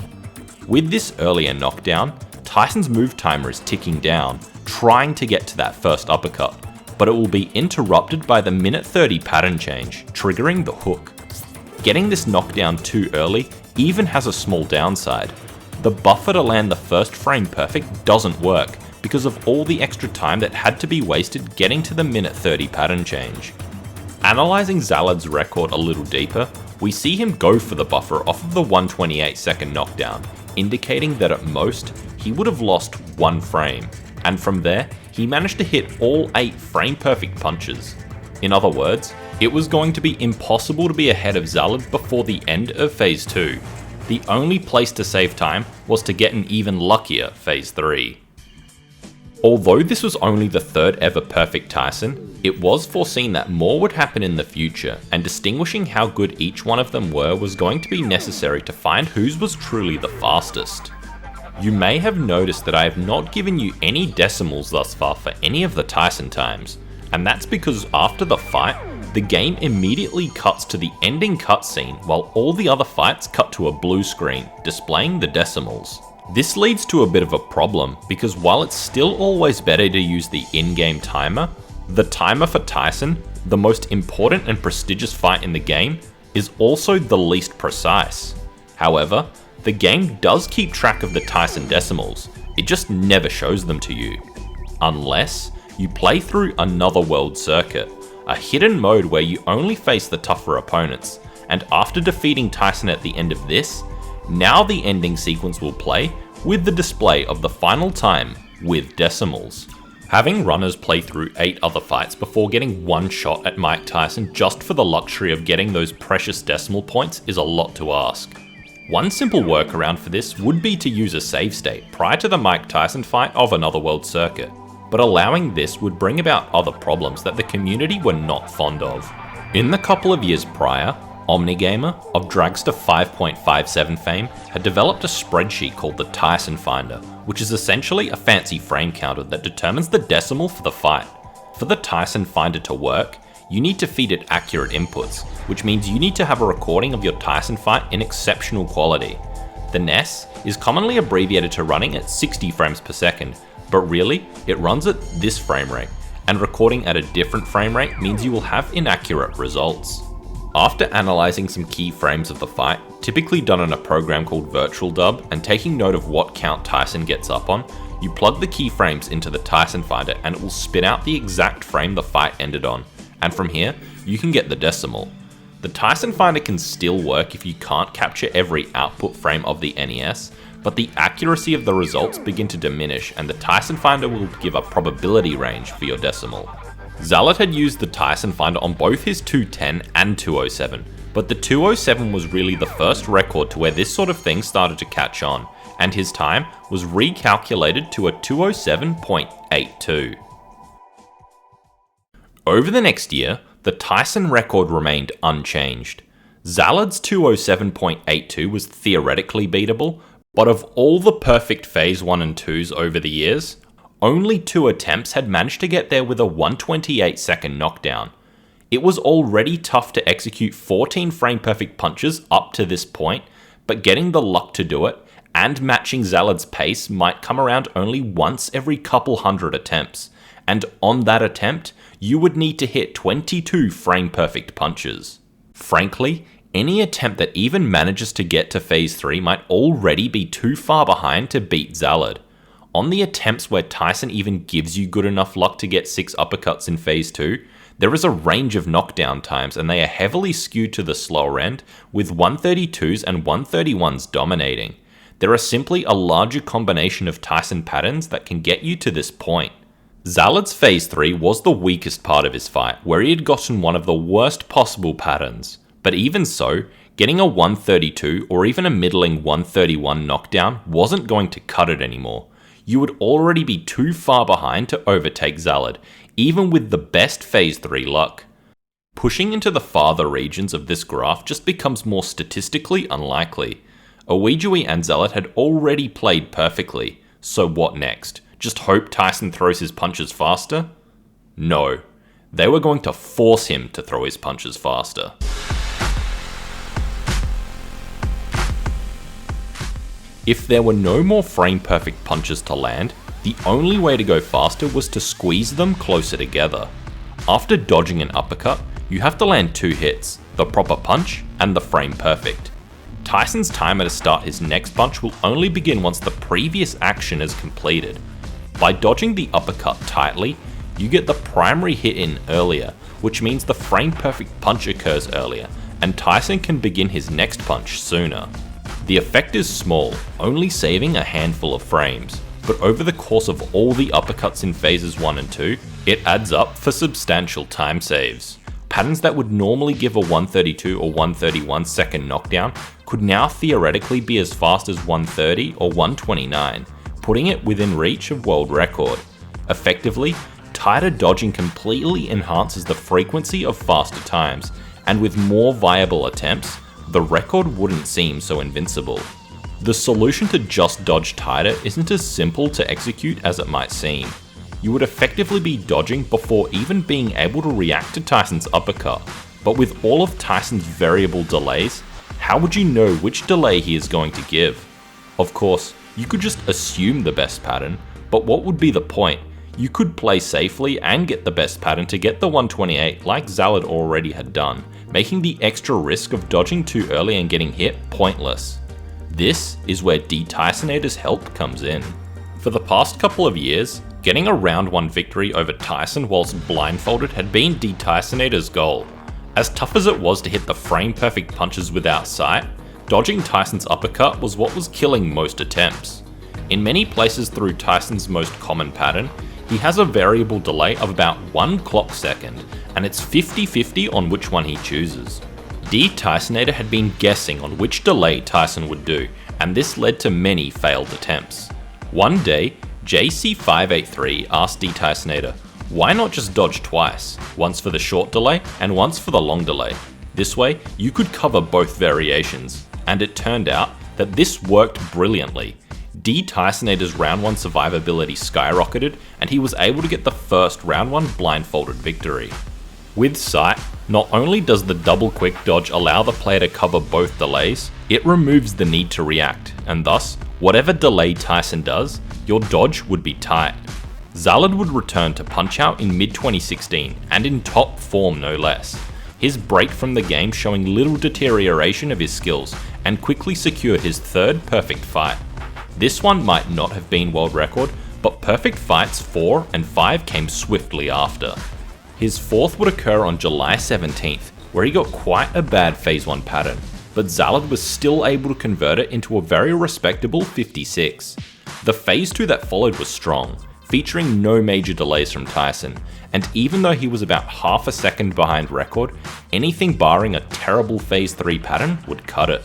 With this earlier knockdown, Tyson's move timer is ticking down, trying to get to that first uppercut, but it will be interrupted by the minute 30 pattern change, triggering the hook. Getting this knockdown too early even has a small downside. The buffer to land the first frame perfect doesn't work because of all the extra time that had to be wasted getting to the minute 30 pattern change. Analysing Zalad's record a little deeper, we see him go for the buffer off of the 128 second knockdown, indicating that at most, he would have lost 1 frame, and from there, he managed to hit all 8 frame perfect punches. In other words, it was going to be impossible to be ahead of Zalad before the end of Phase 2. The only place to save time was to get an even luckier Phase 3. Although this was only the 3rd ever perfect Tyson, it was foreseen that more would happen in the future, and distinguishing how good each one of them were was going to be necessary to find whose was truly the fastest. You may have noticed that I have not given you any decimals thus far for any of the Tyson times, and that's because after the fight, the game immediately cuts to the ending cutscene while all the other fights cut to a blue screen, displaying the decimals. This leads to a bit of a problem, because while it's still always better to use the in-game timer, the timer for Tyson, the most important and prestigious fight in the game, is also the least precise. However, the game does keep track of the Tyson decimals, it just never shows them to you. Unless you play through another world circuit, a hidden mode where you only face the tougher opponents, and after defeating Tyson at the end of this, now the ending sequence will play with the display of the final time with decimals. Having runners play through 8 other fights before getting one shot at Mike Tyson just for the luxury of getting those precious decimal points is a lot to ask. One simple workaround for this would be to use a save state prior to the Mike Tyson fight of another world circuit, but allowing this would bring about other problems that the community were not fond of. In the couple of years prior, Omnigamer, of Dragster 5.57 fame, had developed a spreadsheet called the Tyson Finder, which is essentially a fancy frame counter that determines the decimal for the fight. For the Tyson Finder to work, you need to feed it accurate inputs, which means you need to have a recording of your Tyson fight in exceptional quality. The NES is commonly abbreviated to running at 60 frames per second, but really, it runs at this frame rate, and recording at a different frame rate means you will have inaccurate results. After analysing some key frames of the fight, typically done in a program called Virtual Dub, and taking note of what count Tyson gets up on, you plug the key frames into the Tyson Finder and it will spit out the exact frame the fight ended on, and from here, you can get the decimal. The Tyson Finder can still work if you can't capture every output frame of the NES, but the accuracy of the results begin to diminish and the Tyson Finder will give a probability range for your decimal. Zalad had used the Tyson Finder on both his 210 and 207, but the 207 was really the first record to where this sort of thing started to catch on, and his time was recalculated to a 207.82. Over the next year, the Tyson record remained unchanged. Zalad's 207.82 was theoretically beatable, but of all the perfect phase 1 and 2s over the years, only 2 attempts had managed to get there with a 128 second knockdown. It was already tough to execute 14 frame perfect punches up to this point, but getting the luck to do it and matching Zalad's pace might come around only once every couple hundred attempts, and on that attempt, you would need to hit 22 frame perfect punches. Frankly, any attempt that even manages to get to phase 3 might already be too far behind to beat Zalad. On the attempts where Tyson even gives you good enough luck to get 6 uppercuts in phase 2, there is a range of knockdown times and they are heavily skewed to the slower end, with 132s and 131s dominating. There are simply a larger combination of Tyson patterns that can get you to this point. Zalad's phase 3 was the weakest part of his fight, where he had gotten one of the worst possible patterns. But even so, getting a 132 or even a middling 131 knockdown wasn't going to cut it anymore. You would already be too far behind to overtake Zalad, even with the best phase 3 luck. Pushing into the farther regions of this graph just becomes more statistically unlikely. Ouijawii and Zalad had already played perfectly, so what next? Just hope Tyson throws his punches faster? No. They were going to force him to throw his punches faster. If there were no more frame perfect punches to land, the only way to go faster was to squeeze them closer together. After dodging an uppercut, you have to land 2 hits, the proper punch and the frame perfect. Tyson's timer to start his next punch will only begin once the previous action is completed. By dodging the uppercut tightly, you get the primary hit in earlier, which means the frame perfect punch occurs earlier, and Tyson can begin his next punch sooner. The effect is small, only saving a handful of frames, but over the course of all the uppercuts in phases 1 and 2, it adds up for substantial time saves. Patterns that would normally give a 132 or 131 second knockdown could now theoretically be as fast as 130 or 129, putting it within reach of world record. Effectively, tighter dodging completely enhances the frequency of faster times, and with more viable attempts, the record wouldn't seem so invincible. The solution to just dodge tighter isn't as simple to execute as it might seem. You would effectively be dodging before even being able to react to Tyson's uppercut, but with all of Tyson's variable delays, how would you know which delay he is going to give? Of course, you could just assume the best pattern, but what would be the point? You could play safely and get the best pattern to get the 128 like Zalad already had done, making the extra risk of dodging too early and getting hit pointless. This is where Dysonator's help comes in. For the past couple of years, getting a round 1 victory over Tyson whilst blindfolded had been Dysonator's goal. As tough as it was to hit the frame perfect punches without sight, dodging Tyson's uppercut was what was killing most attempts. In many places through Tyson's most common pattern, he has a variable delay of about 1 clock second, and it's 50-50 on which one he chooses. Dysonator had been guessing on which delay Tyson would do, and this led to many failed attempts. One day, JC583 asked Dysonator, why not just dodge twice, once for the short delay and once for the long delay? This way, you could cover both variations, and it turned out that this worked brilliantly. Dysonator's round 1 survivability skyrocketed, and he was able to get the first round 1 blindfolded victory. With sight, not only does the double quick dodge allow the player to cover both delays, it removes the need to react, and thus, whatever delay Tyson does, your dodge would be tight. Zalad would return to Punch-Out in mid-2016, and in top form no less. His break from the game showing little deterioration of his skills, and quickly secured his third perfect fight. This one might not have been world record, but perfect fights 4 and 5 came swiftly after. His fourth would occur on July 17th, where he got quite a bad phase 1 pattern, but Zalad was still able to convert it into a very respectable 56. The phase 2 that followed was strong, featuring no major delays from Tyson, and even though he was about half a second behind record, anything barring a terrible phase 3 pattern would cut it.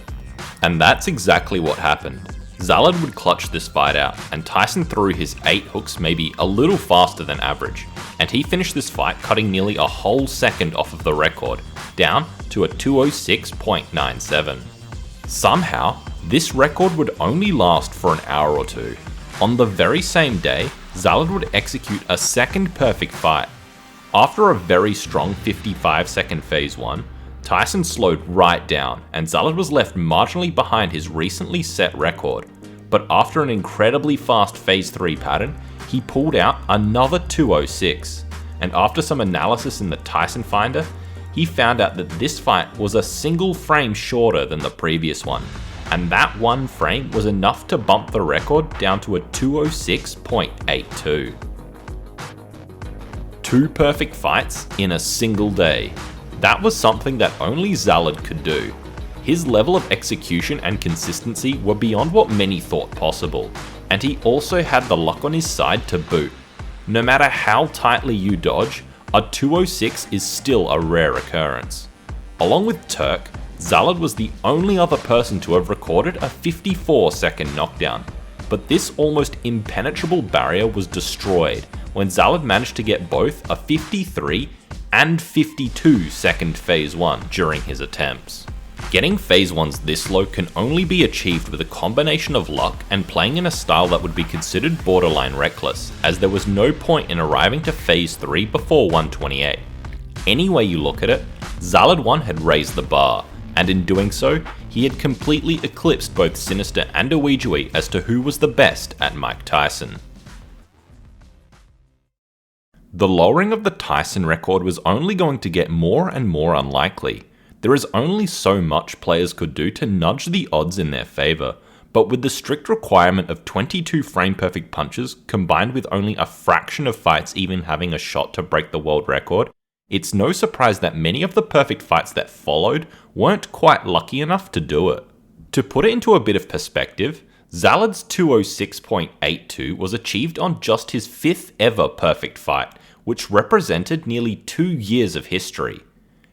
And that's exactly what happened. Zalad would clutch this fight out, and Tyson threw his 8 hooks maybe a little faster than average, and he finished this fight cutting nearly a whole second off of the record, down to a 206.97. Somehow, this record would only last for an hour or two. On the very same day, Zalad would execute a second perfect fight. After a very strong 55-second phase 1, Tyson slowed right down, and Zalad was left marginally behind his recently set record, but after an incredibly fast phase 3 pattern, he pulled out another 206, and after some analysis in the Tyson Finder, he found out that this fight was a single frame shorter than the previous one, and that one frame was enough to bump the record down to a 206.82. 2 perfect fights in a single day. That was something that only Zalad could do. His level of execution and consistency were beyond what many thought possible, and he also had the luck on his side to boot. No matter how tightly you dodge, a 206 is still a rare occurrence. Along with Turk, Zalad was the only other person to have recorded a 54-second knockdown, but this almost impenetrable barrier was destroyed when Zalad managed to get both a 53 and 52-second phase 1 during his attempts. Getting phase 1s this low can only be achieved with a combination of luck and playing in a style that would be considered borderline reckless, as there was no point in arriving to phase 3 before 128. Any way you look at it, Zalad 1 had raised the bar, and in doing so, he had completely eclipsed both Sinister and Ouijawii as to who was the best at Mike Tyson. The lowering of the Tyson record was only going to get more and more unlikely. There is only so much players could do to nudge the odds in their favour, but with the strict requirement of 22 frame perfect punches combined with only a fraction of fights even having a shot to break the world record, it's no surprise that many of the perfect fights that followed weren't quite lucky enough to do it. To put it into a bit of perspective, Zalad's 206.82 was achieved on just his 5th ever perfect fight, which represented nearly 2 years of history.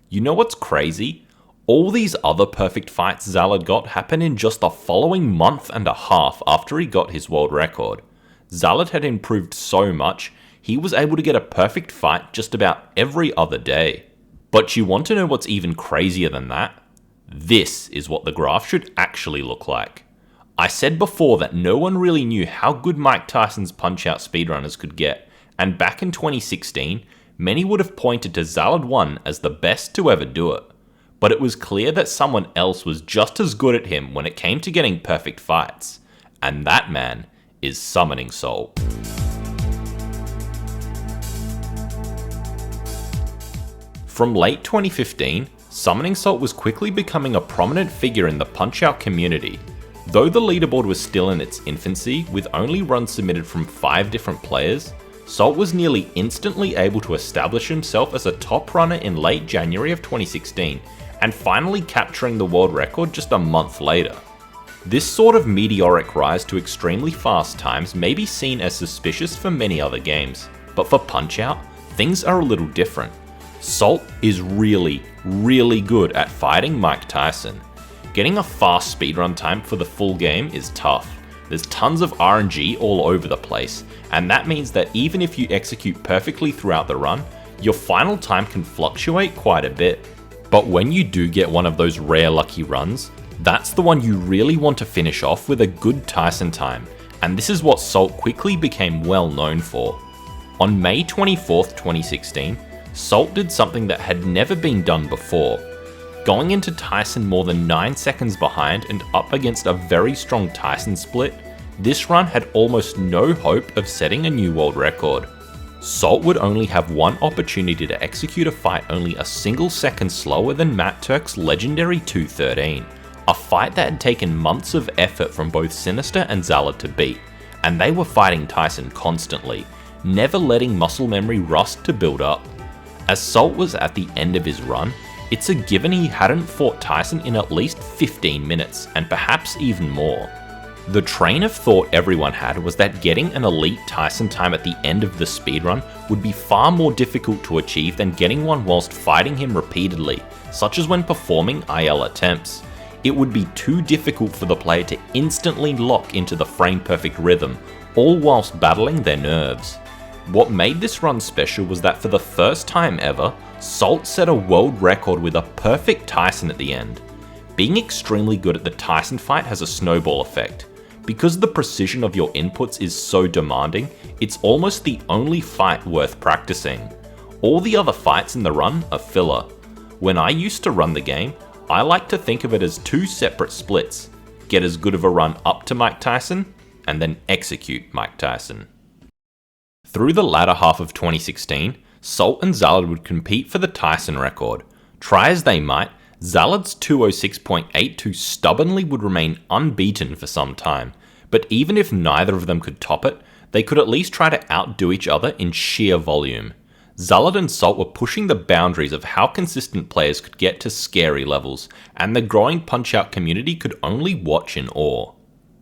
You know what's crazy? All these other perfect fights Zalad got happened in just the following month and a half after he got his world record. Zalad had improved so much, he was able to get a perfect fight just about every other day. But you want to know what's even crazier than that? This is what the graph should actually look like. I said before that no one really knew how good Mike Tyson's Punch-Out speedrunners could get, and back in 2016, many would have pointed to Zalad 1 as the best to ever do it. But it was clear that someone else was just as good at him when it came to getting perfect fights, and that man is Summoning Salt. From late 2015, Summoning Salt was quickly becoming a prominent figure in the Punch-Out community. Though the leaderboard was still in its infancy, with only runs submitted from 5 different players, Salt was nearly instantly able to establish himself as a top runner in late January of 2016, and finally capturing the world record just a month later. This sort of meteoric rise to extremely fast times may be seen as suspicious for many other games, but for Punch-Out, things are a little different. Salt is really, really good at fighting Mike Tyson. Getting a fast speedrun time for the full game is tough. There's tons of RNG all over the place, and that means that even if you execute perfectly throughout the run, your final time can fluctuate quite a bit. But when you do get one of those rare lucky runs, that's the one you really want to finish off with a good Tyson time, and this is what Salt quickly became well known for. On May 24th, 2016, Salt did something that had never been done before. Going into Tyson more than 9 seconds behind and up against a very strong Tyson split, this run had almost no hope of setting a new world record. Salt would only have one opportunity to execute a fight only a single second slower than Matt Turk's legendary 2:13, a fight that had taken months of effort from both Sinister and Zalad to beat, and they were fighting Tyson constantly, never letting muscle memory rust to build up. As Salt was at the end of his run, it's a given he hadn't fought Tyson in at least 15 minutes, and perhaps even more. The train of thought everyone had was that getting an elite Tyson time at the end of the speedrun would be far more difficult to achieve than getting one whilst fighting him repeatedly, such as when performing IL attempts. It would be too difficult for the player to instantly lock into the frame-perfect rhythm, all whilst battling their nerves. What made this run special was that for the first time ever, Salt set a world record with a perfect Tyson at the end. Being extremely good at the Tyson fight has a snowball effect. Because the precision of your inputs is so demanding, it's almost the only fight worth practicing. All the other fights in the run are filler. When I used to run the game, I like to think of it as 2 separate splits. Get as good of a run up to Mike Tyson, and then execute Mike Tyson. Through the latter half of 2016, Salt and Zalad would compete for the Tyson record. Try as they might, Zalad's 206.82 stubbornly would remain unbeaten for some time, but even if neither of them could top it, they could at least try to outdo each other in sheer volume. Zalad and Salt were pushing the boundaries of how consistent players could get to scary levels, and the growing Punch-Out community could only watch in awe.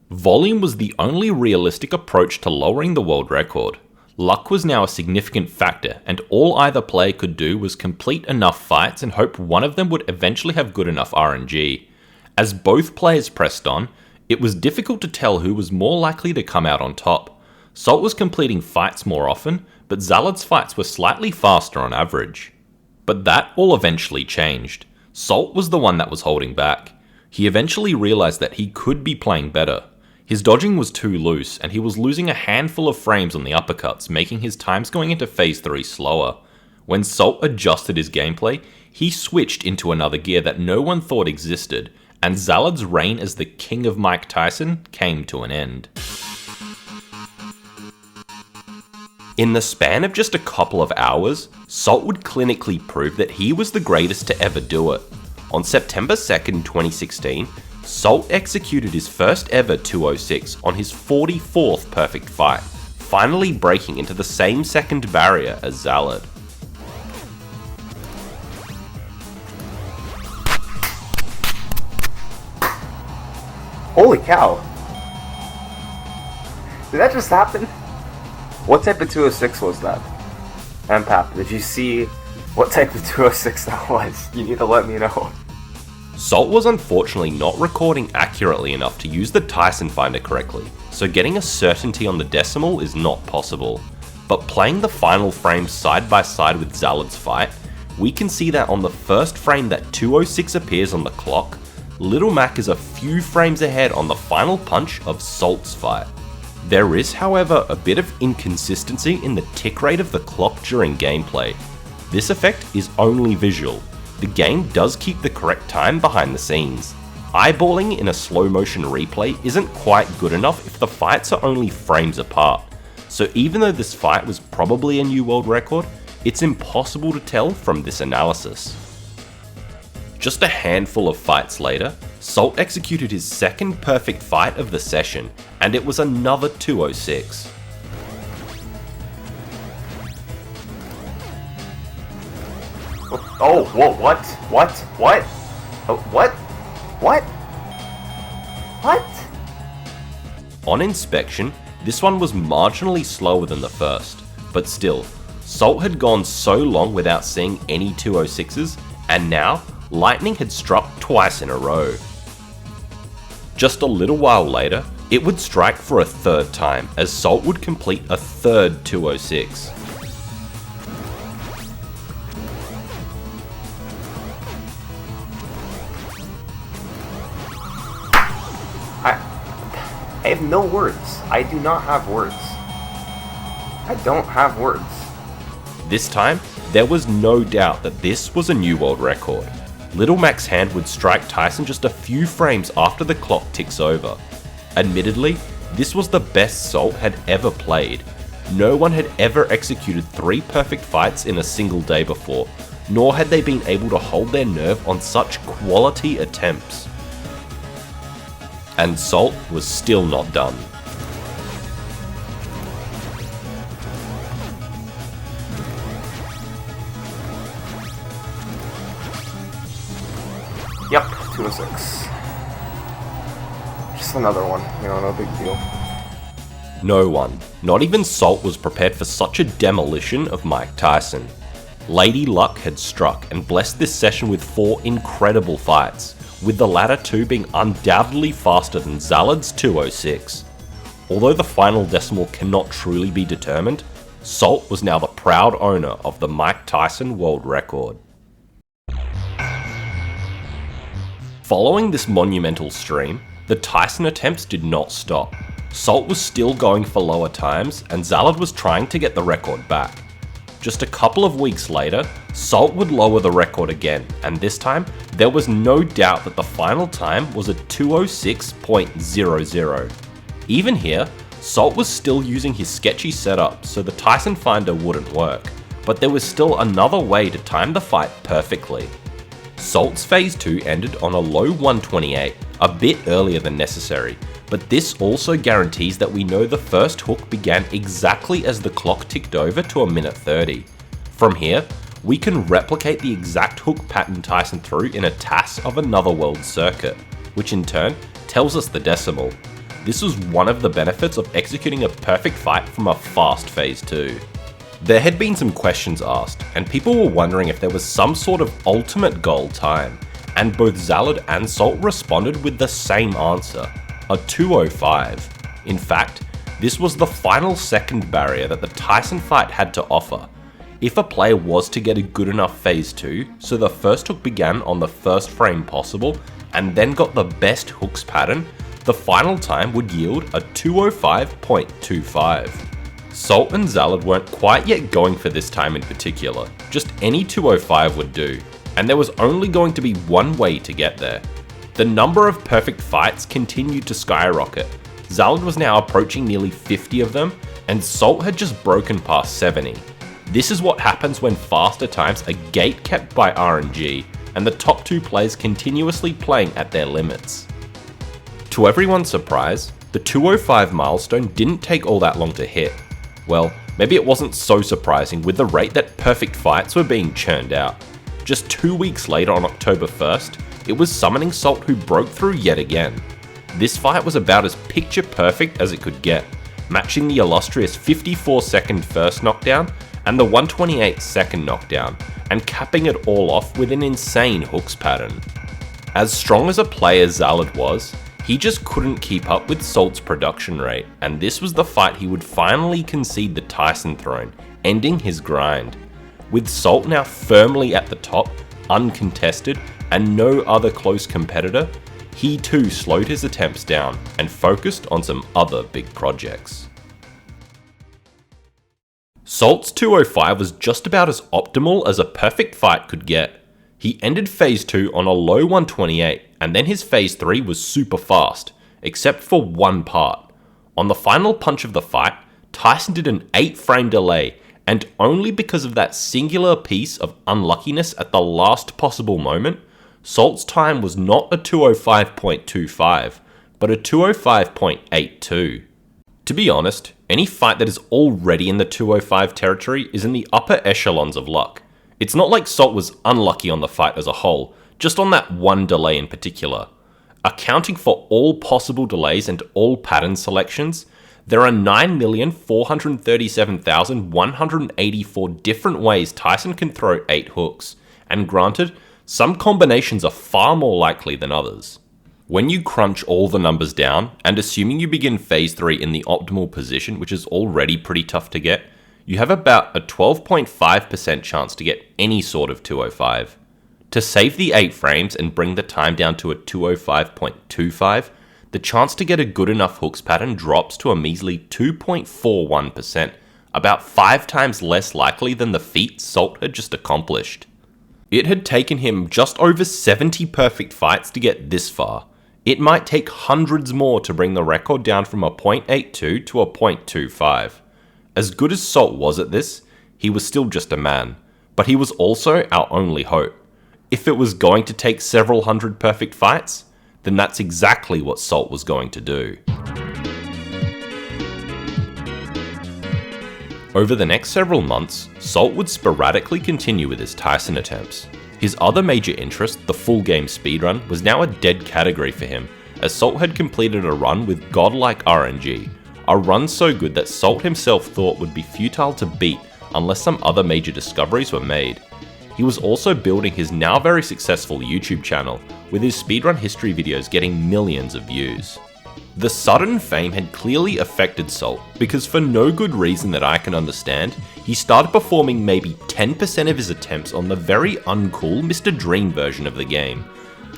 Volume was the only realistic approach to lowering the world record. Luck was now a significant factor, and all either player could do was complete enough fights and hope one of them would eventually have good enough RNG. As both players pressed on, it was difficult to tell who was more likely to come out on top. Salt was completing fights more often, but Zalad's fights were slightly faster on average. But that all eventually changed. Salt was the one that was holding back. He eventually realized that he could be playing better. His dodging was too loose, and he was losing a handful of frames on the uppercuts, making his times going into phase 3 slower. When Salt adjusted his gameplay, he switched into another gear that no one thought existed, and Zalad's reign as the king of Mike Tyson came to an end. In the span of just a couple of hours, Salt would clinically prove that he was the greatest to ever do it. On September 2nd, 2016, Salt executed his first ever 206 on his 44th perfect fight, finally breaking into the same second barrier as Zalad. Holy cow! Did that just happen? What type of 206 was that? Empath, did you see what type of 206 that was? You need to let me know. Salt was unfortunately not recording accurately enough to use the Tyson finder correctly, so getting a certainty on the decimal is not possible. But playing the final frames side by side with Zalad's fight, we can see that on the first frame that 206 appears on the clock, Little Mac is a few frames ahead on the final punch of Salt's fight. There is, however, a bit of inconsistency in the tick rate of the clock during gameplay. This effect is only visual. The game does keep the correct time behind the scenes. Eyeballing in a slow motion replay isn't quite good enough if the fights are only frames apart. So even though this fight was probably a new world record, it's impossible to tell from this analysis. Just a handful of fights later, Salt executed his second perfect fight of the session, and it was another 206. Oh, whoa, what? Oh, what? On inspection, this one was marginally slower than the first, but still, Salt had gone so long without seeing any 206s, and now, lightning had struck twice in a row. Just a little while later, it would strike for a third time, as Salt would complete a third 206. I have no words. I do not have words. I don't have words. This time, there was no doubt that this was a new world record. Little Mac's hand would strike Tyson just a few frames after the clock ticks over. Admittedly, this was the best Salt had ever played. No one had ever executed 3 perfect fights in a single day before, nor had they been able to hold their nerve on such quality attempts. And Salt was still not done. Yep, 206. Just another one, no big deal. No one, not even Salt, was prepared for such a demolition of Mike Tyson. Lady Luck had struck and blessed this session with 4 incredible fights, with the latter 2 being undoubtedly faster than Zalad's 206. Although the final decimal cannot truly be determined, Salt was now the proud owner of the Mike Tyson world record. Following this monumental stream, the Tyson attempts did not stop. Salt was still going for lower times, and Zalad was trying to get the record back. Just a couple of weeks later, Salt would lower the record again, and this time, there was no doubt that the final time was a 206.00. Even here, Salt was still using his sketchy setup, so the Tyson Finder wouldn't work, but there was still another way to time the fight perfectly. Salt's phase 2 ended on a low 128, a bit earlier than necessary, but this also guarantees that we know the first hook began exactly as the clock ticked over to a minute 30. From here, we can replicate the exact hook pattern Tyson threw in a TAS of another world circuit, which in turn tells us the decimal. This was one of the benefits of executing a perfect fight from a fast phase 2. There had been some questions asked, and people were wondering if there was some sort of ultimate goal time, and both Zalad and Salt responded with the same answer, a 205. In fact, this was the final second barrier that the Tyson fight had to offer. If a player was to get a good enough phase 2, so the first hook began on the first frame possible, and then got the best hooks pattern, the final time would yield a 205.25. Salt and Zalad weren't quite yet going for this time in particular, just any 205 would do, and there was only going to be one way to get there. The number of perfect fights continued to skyrocket. Zalad was now approaching nearly 50 of them, and Salt had just broken past 70. This is what happens when faster times are gate kept by RNG, and the top 2 players continuously playing at their limits. To everyone's surprise, the 205 milestone didn't take all that long to hit. Well, maybe it wasn't so surprising with the rate that perfect fights were being churned out. Just 2 weeks later on October 1st, it was Summoning Salt who broke through yet again. This fight was about as picture perfect as it could get, matching the illustrious 54-second first knockdown and the 128-second knockdown, and capping it all off with an insane hooks pattern. As strong as a player Zalad was, he just couldn't keep up with Salt's production rate, and this was the fight he would finally concede the Tyson throne, ending his grind. With Salt now firmly at the top, uncontested, and no other close competitor, he too slowed his attempts down and focused on some other big projects. Salt's 205 was just about as optimal as a perfect fight could get. He ended phase 2 on a low 128, and then his phase 3 was super fast, except for one part. On the final punch of the fight, Tyson did an 8-frame delay, and only because of that singular piece of unluckiness at the last possible moment, Salt's time was not a 205.25, but a 205.82. To be honest, any fight that is already in the 205 territory is in the upper echelons of luck. It's not like Salt was unlucky on the fight as a whole, just on that one delay in particular. Accounting for all possible delays and all pattern selections, there are 9,437,184 different ways Tyson can throw 8 hooks, and granted, some combinations are far more likely than others. When you crunch all the numbers down, and assuming you begin phase 3 in the optimal position, which is already pretty tough to get, you have about a 12.5% chance to get any sort of 205. To save the 8 frames and bring the time down to a 205.25, the chance to get a good enough hooks pattern drops to a measly 2.41%, about 5 times less likely than the feat Salt had just accomplished. It had taken him just over 70 perfect fights to get this far. It might take hundreds more to bring the record down from a .82 to a .25. As good as Salt was at this, he was still just a man, but he was also our only hope. If it was going to take several hundred perfect fights, then that's exactly what Salt was going to do. Over the next several months, Salt would sporadically continue with his Tyson attempts. His other major interest, the full game speedrun, was now a dead category for him, as Salt had completed a run with godlike RNG, a run so good that Salt himself thought would be futile to beat unless some other major discoveries were made. He was also building his now very successful YouTube channel, with his speedrun history videos getting millions of views. The sudden fame had clearly affected Salt, because for no good reason that I can understand, he started performing maybe 10% of his attempts on the very uncool Mr. Dream version of the game.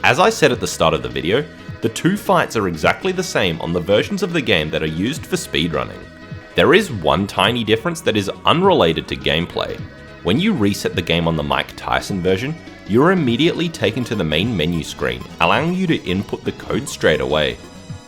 As I said at the start of the video, the two fights are exactly the same on the versions of the game that are used for speedrunning. There is one tiny difference that is unrelated to gameplay. When you reset the game on the Mike Tyson version, you're immediately taken to the main menu screen, allowing you to input the code straight away.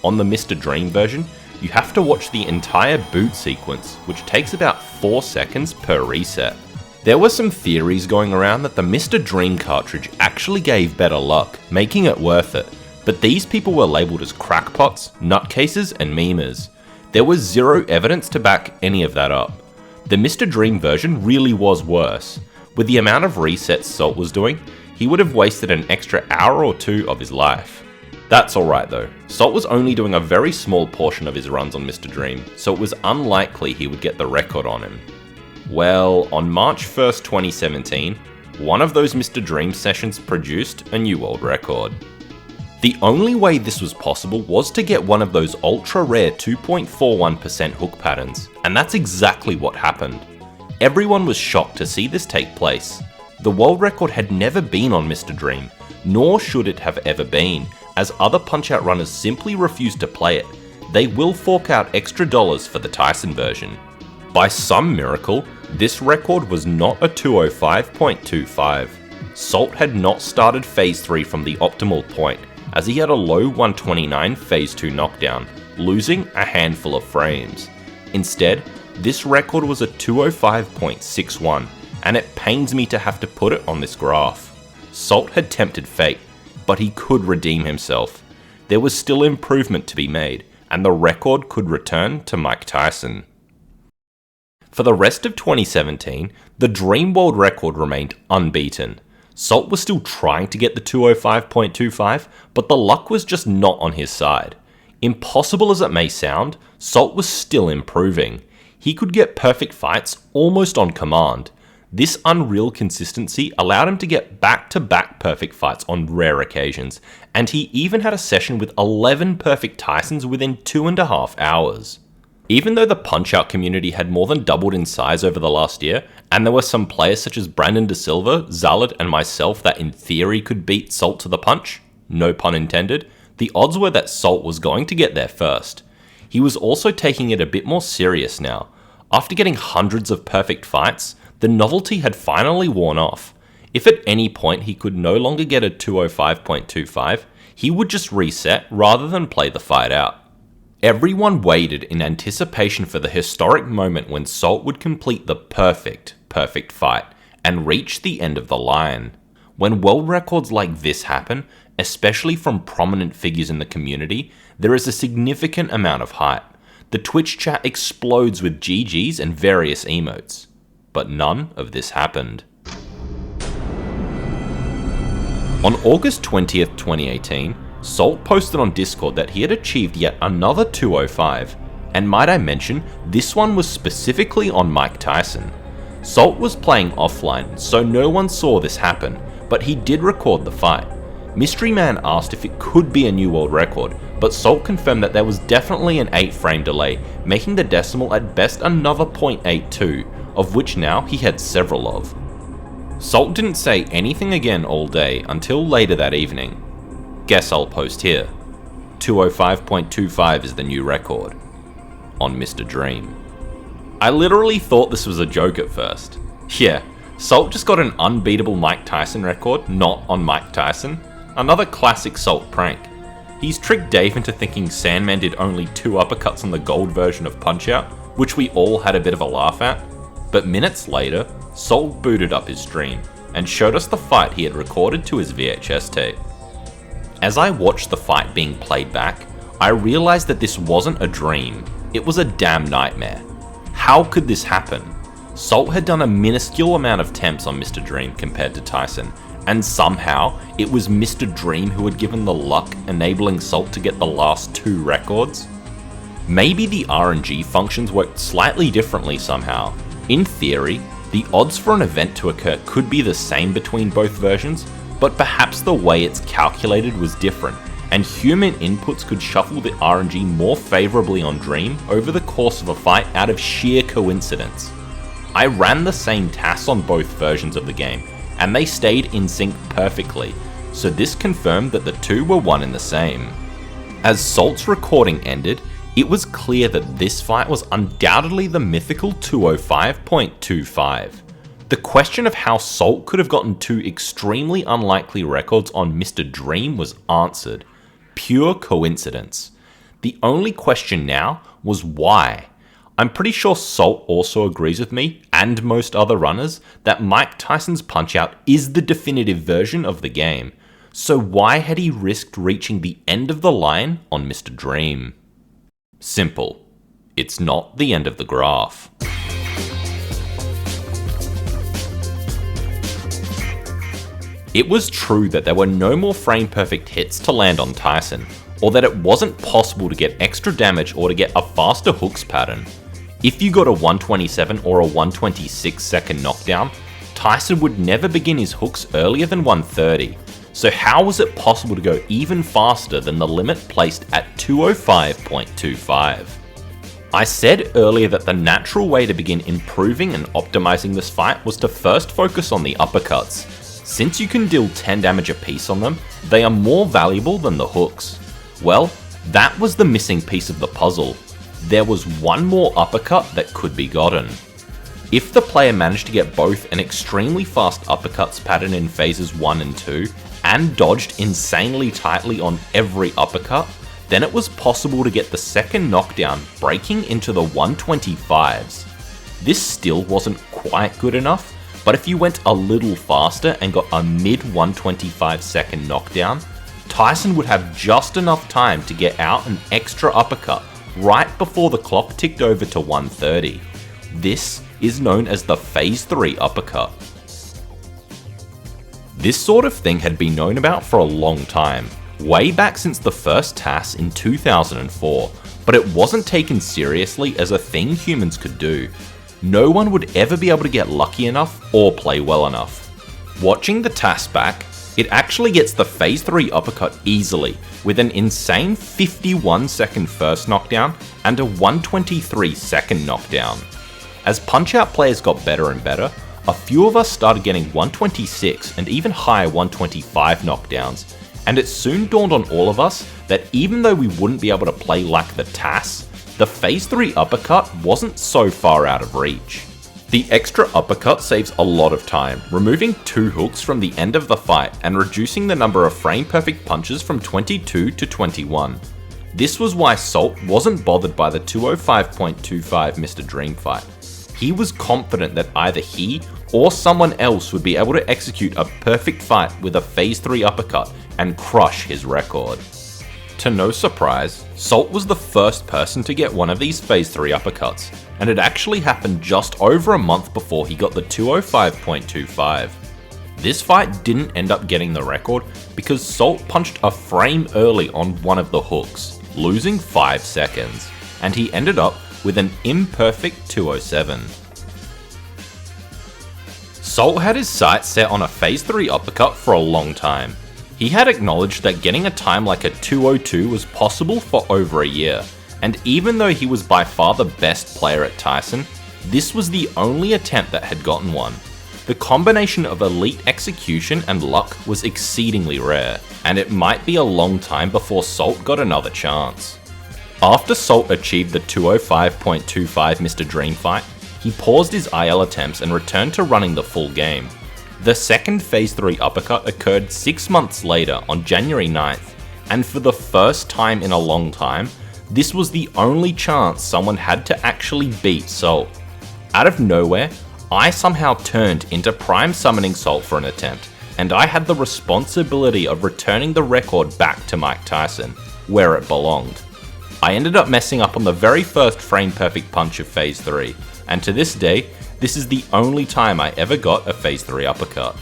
On the Mr. Dream version, you have to watch the entire boot sequence, which takes about 4 seconds per reset. There were some theories going around that the Mr. Dream cartridge actually gave better luck, making it worth it, but these people were labelled as crackpots, nutcases, and memers. There was zero evidence to back any of that up. The Mr. Dream version really was worse. With the amount of resets Salt was doing, he would have wasted an extra hour or 2 of his life. That's alright though. Salt was only doing a very small portion of his runs on Mr. Dream, so it was unlikely he would get the record on him. Well, on March 1st, 2017, one of those Mr. Dream sessions produced a new world record. The only way this was possible was to get one of those ultra rare 2.41% hook patterns, and that's exactly what happened. Everyone was shocked to see this take place. The world record had never been on Mr. Dream, nor should it have ever been, as other Punch-Out runners simply refuse to play it. They will fork out extra dollars for the Tyson version. By some miracle, this record was not a 205.25. Salt had not started Phase 3 from the optimal point, as he had a low 129 Phase 2 knockdown, losing a handful of frames. Instead, this record was a 205.61, and it pains me to have to put it on this graph. Salt had tempted fate, but he could redeem himself. There was still improvement to be made, and the record could return to Mike Tyson. For the rest of 2017, the Dream World record remained unbeaten. Salt was still trying to get the 205.25, but the luck was just not on his side. Impossible as it may sound, Salt was still improving. He could get perfect fights almost on command. This unreal consistency allowed him to get back-to-back perfect fights on rare occasions, and he even had a session with 11 perfect Tysons within 2.5 hours. Even though the Punch-Out community had more than doubled in size over the last year, and there were some players such as Brandon De Silva, Zalad, and myself that in theory could beat Salt to the punch, no pun intended, the odds were that Salt was going to get there first. He was also taking it a bit more serious now. After getting hundreds of perfect fights, the novelty had finally worn off. If at any point he could no longer get a 205.25, he would just reset rather than play the fight out. Everyone waited in anticipation for the historic moment when Salt would complete the perfect fight and reach the end of the line. When world records like this happen, especially from prominent figures in the community, there is a significant amount of hype. The Twitch chat explodes with GGs and various emotes. But none of this happened. On August 20th, 2018, Salt posted on Discord that he had achieved yet another 205, and might I mention, this one was specifically on Mike Tyson. Salt was playing offline, so no one saw this happen, but he did record the fight. Mystery Man asked if it could be a new world record, but Salt confirmed that there was definitely an 8-frame delay, making the decimal at best another 0.82, of which now he had several of. Salt didn't say anything again all day until later that evening. Guess I'll post here. 205.25 is the new record on Mr. Dream. I literally thought this was a joke at first. Yeah, Salt just got an unbeatable Mike Tyson record, not on Mike Tyson. Another classic Salt prank. He's tricked Dave into thinking Sandman did only 2 uppercuts on the gold version of Punch-Out, which we all had a bit of a laugh at. But minutes later, Salt booted up his stream and showed us the fight he had recorded to his VHS tape. As I watched the fight being played back, I realized that this wasn't a dream, it was a damn nightmare. How could this happen? Salt had done a minuscule amount of attempts on Mr. Dream compared to Tyson, and somehow it was Mr. Dream who had given the luck, enabling Salt to get the last 2 records? Maybe the RNG functions worked slightly differently somehow. In theory, the odds for an event to occur could be the same between both versions, but perhaps the way it's calculated was different, and human inputs could shuffle the RNG more favourably on Dream over the course of a fight out of sheer coincidence. I ran the same tasks on both versions of the game, and they stayed in sync perfectly, so this confirmed that the 2 were one and the same. As Salt's recording ended, it was clear that this fight was undoubtedly the mythical 205.25. The question of how Salt could have gotten 2 extremely unlikely records on Mr. Dream was answered. Pure coincidence. The only question now was why. I'm pretty sure Salt also agrees with me, and most other runners, that Mike Tyson's Punch-Out is the definitive version of the game. So why had he risked reaching the end of the line on Mr. Dream? Simple. It's not the end of the graph. It was true that there were no more frame-perfect hits to land on Tyson, or that it wasn't possible to get extra damage or to get a faster hooks pattern. If you got a 127 or a 126 second knockdown, Tyson would never begin his hooks earlier than 130, so how was it possible to go even faster than the limit placed at 205.25? I said earlier that the natural way to begin improving and optimizing this fight was to first focus on the uppercuts. Since you can deal 10 damage apiece on them, they are more valuable than the hooks. Well, that was the missing piece of the puzzle. There was one more uppercut that could be gotten. If the player managed to get both an extremely fast uppercuts pattern in phases 1 and 2, and dodged insanely tightly on every uppercut, then it was possible to get the second knockdown breaking into the 125s. This still wasn't quite good enough, but if you went a little faster and got a mid 125 second knockdown, Tyson would have just enough time to get out an extra uppercut right before the clock ticked over to 130. This is known as the Phase 3 uppercut. This sort of thing had been known about for a long time, way back since the first TAS in 2004, but it wasn't taken seriously as a thing humans could do. No one would ever be able to get lucky enough or play well enough. Watching the TAS back, it actually gets the Phase 3 uppercut easily, with an insane 51 second first knockdown and a 123 second knockdown. As Punch-Out players got better and better, a few of us started getting 126 and even high 125 knockdowns, and it soon dawned on all of us that even though we wouldn't be able to play like the TAS, the Phase 3 uppercut wasn't so far out of reach. The extra uppercut saves a lot of time, removing 2 hooks from the end of the fight and reducing the number of frame-perfect punches from 22 to 21. This was why Salt wasn't bothered by the 205.25 Mr. Dream fight. He was confident that either he or someone else would be able to execute a perfect fight with a Phase 3 uppercut and crush his record. To no surprise, Salt was the first person to get one of these Phase 3 uppercuts, and it actually happened just over a month before he got the 205.25. This fight didn't end up getting the record because Salt punched a frame early on one of the hooks, losing 5 seconds, and he ended up with an imperfect 207. Salt had his sights set on a Phase 3 uppercut for a long time. He had acknowledged that getting a time like a 202 was possible for over a year, and even though he was by far the best player at Tyson, this was the only attempt that had gotten one. The combination of elite execution and luck was exceedingly rare, and it might be a long time before Salt got another chance. After Salt achieved the 205.25 Mr. Dream fight, he paused his IL attempts and returned to running the full game. The second Phase 3 uppercut occurred 6 months later on January 9th, and for the first time in a long time, this was the only chance someone had to actually beat Salt. Out of nowhere, I somehow turned into prime summoning Salt for an attempt, and I had the responsibility of returning the record back to Mike Tyson, where it belonged. I ended up messing up on the very first frame perfect punch of Phase 3, and to this day, this is the only time I ever got a Phase 3 uppercut.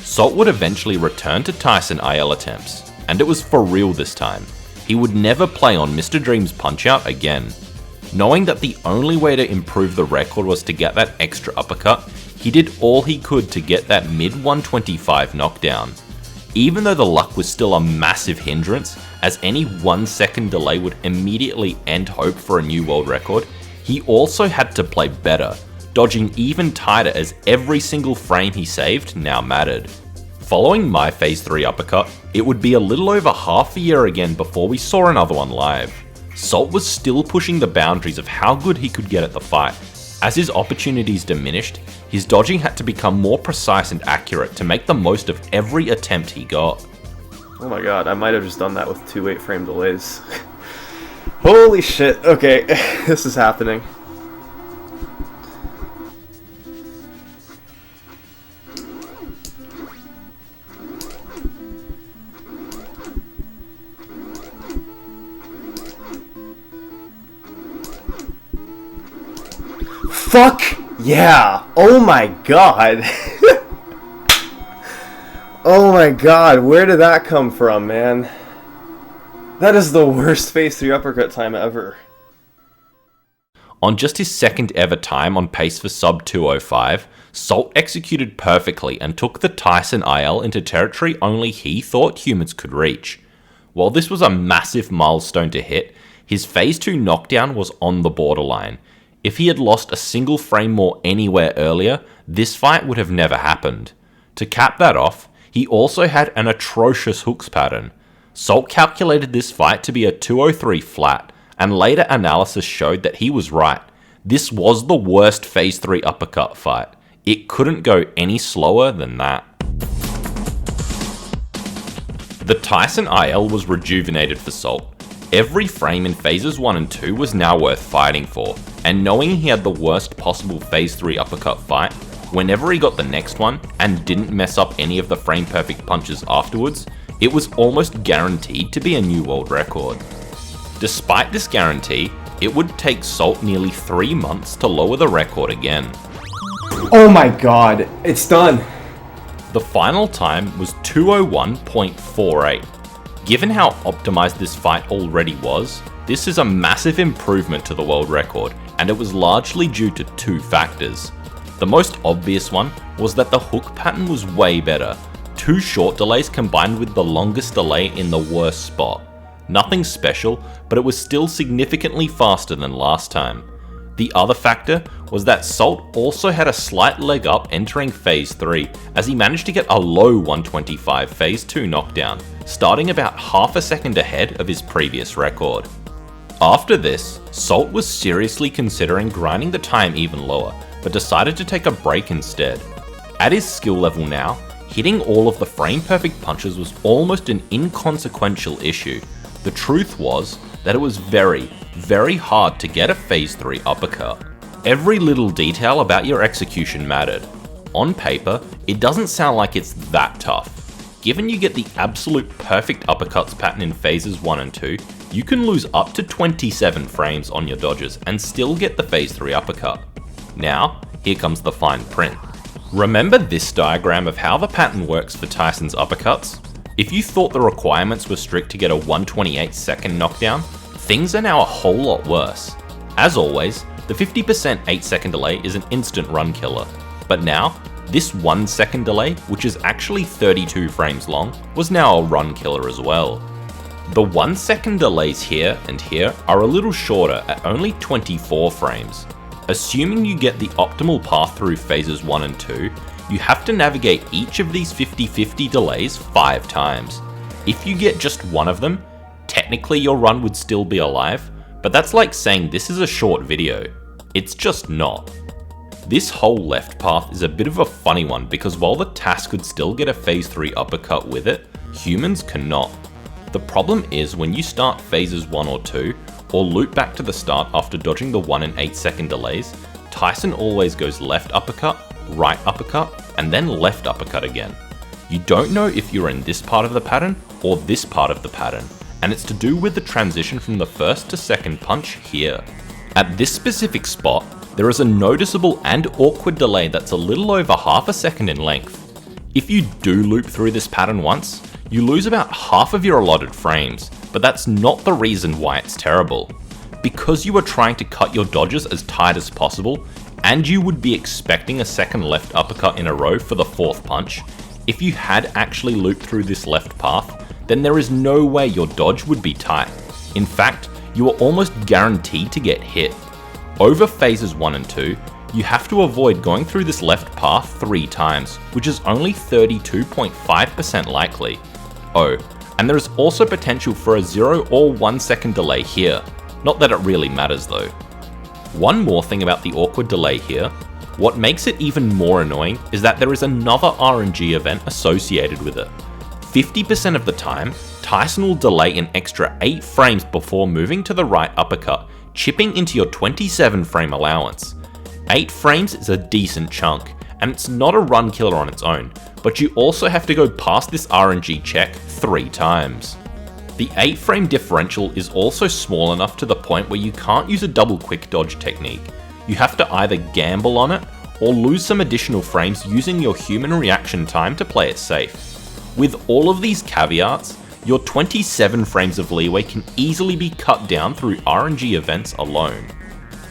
Salt would eventually return to Tyson IL attempts, and it was for real this time. He would never play on Mr. Dream's Punch-Out again. Knowing that the only way to improve the record was to get that extra uppercut, he did all he could to get that mid-125 knockdown. Even though the luck was still a massive hindrance, as any 1 second delay would immediately end hope for a new world record, he also had to play better, dodging even tighter as every single frame he saved now mattered. Following my Phase 3 uppercut, it would be a little over half a year again before we saw another one live. Salt was still pushing the boundaries of how good he could get at the fight. As his opportunities diminished, his dodging had to become more precise and accurate to make the most of every attempt he got. Oh my god, I might have just done that with 2 8-frame delays. Holy shit, okay, this is happening. Fuck yeah! Oh my god! Oh my god, where did that come from, man? That is the worst Phase 3 uppercut time ever. On just his second ever time on pace for sub 205, Salt executed perfectly and took the Tyson IL into territory only he thought humans could reach. While this was a massive milestone to hit, his Phase 2 knockdown was on the borderline. If he had lost a single frame more anywhere earlier, this fight would have never happened. To cap that off, he also had an atrocious hooks pattern. Salt calculated this fight to be a 203 flat, and later analysis showed that he was right. This was the worst Phase 3 uppercut fight. It couldn't go any slower than that. The Tyson IL was rejuvenated for Salt. Every frame in Phases 1 and 2 was now worth fighting for, and knowing he had the worst possible Phase 3 uppercut fight, whenever he got the next one and didn't mess up any of the frame perfect punches afterwards, it was almost guaranteed to be a new world record. Despite this guarantee, it would take Salt nearly 3 months to lower the record again. Oh my god, it's done! The final time was 201.48. Given how optimized this fight already was, this is a massive improvement to the world record, and it was largely due to 2 factors. The most obvious one was that the hook pattern was way better. 2 short delays combined with the longest delay in the worst spot. Nothing special, but it was still significantly faster than last time. The other factor was that Salt also had a slight leg up entering Phase 3, as he managed to get a low 125 Phase 2 knockdown, starting about half a second ahead of his previous record. After this, Salt was seriously considering grinding the time even lower, but decided to take a break instead. At his skill level now, hitting all of the frame perfect punches was almost an inconsequential issue. The truth was that it was very, very hard to get a Phase 3 uppercut. Every little detail about your execution mattered. On paper, it doesn't sound like it's that tough. Given you get the absolute perfect uppercuts pattern in Phases 1 and 2, you can lose up to 27 frames on your dodges and still get the Phase 3 uppercut. Now, here comes the fine print. Remember this diagram of how the pattern works for Tyson's uppercuts? If you thought the requirements were strict to get a 128 second knockdown, things are now a whole lot worse. As always, the 50% 8 second delay is an instant run killer, but now, this 1 second delay, which is actually 32 frames long, was now a run killer as well. The 1 second delays here and here are a little shorter at only 24 frames. Assuming you get the optimal path through phases 1 and 2, you have to navigate each of these 50-50 delays 5 times. If you get just one of them, technically your run would still be alive, but that's like saying this is a short video. It's just not. This whole left path is a bit of a funny one because while the TAS could still get a phase 3 uppercut with it, humans cannot. The problem is when you start phases 1 or 2, or loop back to the start after dodging the 1 and 8 second delays, Tyson always goes left uppercut, right uppercut, and then left uppercut again. You don't know if you're in this part of the pattern or this part of the pattern, and it's to do with the transition from the first to second punch here. At this specific spot, there is a noticeable and awkward delay that's a little over half a second in length. If you do loop through this pattern once, you lose about half of your allotted frames, but that's not the reason why it's terrible. Because you are trying to cut your dodges as tight as possible, and you would be expecting a second left uppercut in a row for the 4th punch, if you had actually looped through this left path, then there is no way your dodge would be tight. In fact, you are almost guaranteed to get hit. Over phases 1 and 2, you have to avoid going through this left path 3 times, which is only 32.5% likely. Oh, and there is also potential for a 0 or 1 second delay here. Not that it really matters though. One more thing about the awkward delay here, what makes it even more annoying is that there is another RNG event associated with it. 50% of the time, Tyson will delay an extra 8 frames before moving to the right uppercut, chipping into your 27 frame allowance. 8 frames is a decent chunk, and it's not a run killer on its own, but you also have to go past this RNG check 3 times. The 8 frame differential is also small enough to the point where you can't use a double quick dodge technique. You have to either gamble on it, or lose some additional frames using your human reaction time to play it safe. With all of these caveats, your 27 frames of leeway can easily be cut down through RNG events alone.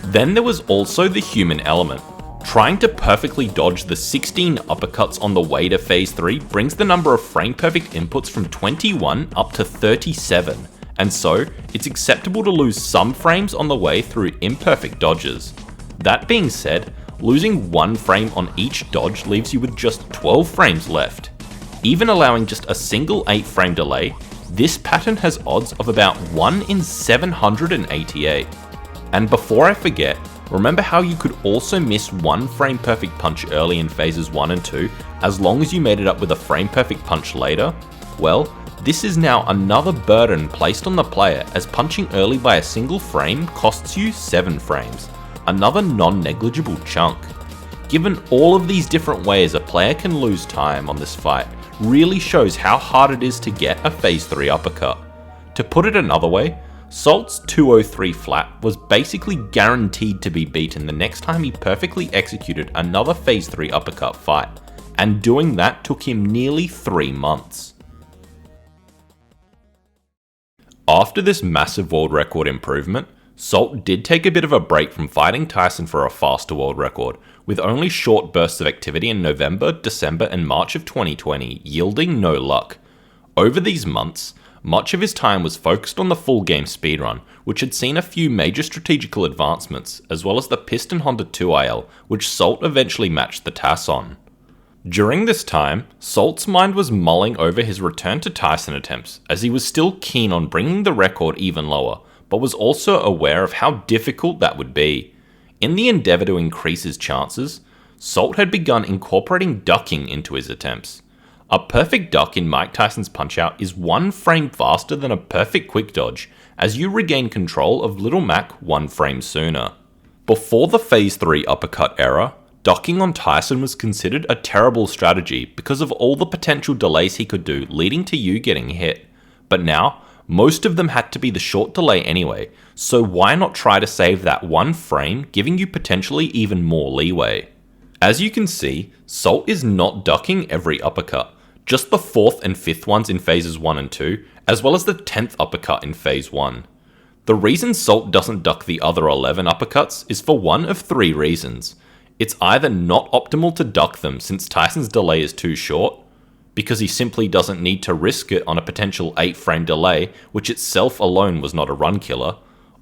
Then there was also the human element. Trying to perfectly dodge the 16 uppercuts on the way to phase 3 brings the number of frame perfect inputs from 21 up to 37, and so it's acceptable to lose some frames on the way through imperfect dodges. That being said, losing 1 frame on each dodge leaves you with just 12 frames left. Even allowing just a single 8 frame delay, this pattern has odds of about 1 in 788. And before I forget, remember how you could also miss 1 frame perfect punch early in phases 1 and 2 as long as you made it up with a frame perfect punch later? Well, this is now another burden placed on the player as punching early by a single frame costs you 7 frames, another non-negligible chunk. Given all of these different ways a player can lose time on this fight really shows how hard it is to get a phase 3 uppercut. To put it another way, Salt's 203 flat was basically guaranteed to be beaten the next time he perfectly executed another phase 3 uppercut fight, and doing that took him nearly 3 months. After this massive world record improvement, Salt did take a bit of a break from fighting Tyson for a faster world record, with only short bursts of activity in November, December and March of 2020, yielding no luck. Over these months, much of his time was focused on the full game speedrun, which had seen a few major strategical advancements, as well as the Piston Honda 2IL, which Salt eventually matched the TAS on. During this time, Salt's mind was mulling over his return to Tyson attempts, as he was still keen on bringing the record even lower, but was also aware of how difficult that would be. In the endeavour to increase his chances, Salt had begun incorporating ducking into his attempts. A perfect duck in Mike Tyson's Punch-Out is 1 frame faster than a perfect quick dodge, as you regain control of Little Mac 1 frame sooner. Before the phase 3 uppercut era, ducking on Tyson was considered a terrible strategy because of all the potential delays he could do leading to you getting hit. But now, most of them had to be the short delay anyway, so why not try to save that 1 frame, giving you potentially even more leeway? As you can see, Salt is not ducking every uppercut, just the 4th and 5th ones in phases 1 and 2, as well as the 10th uppercut in phase 1. The reason Salt doesn't duck the other 11 uppercuts is for one of 3 reasons. It's either not optimal to duck them since Tyson's delay is too short, because he simply doesn't need to risk it on a potential 8 frame delay, which itself alone was not a run killer,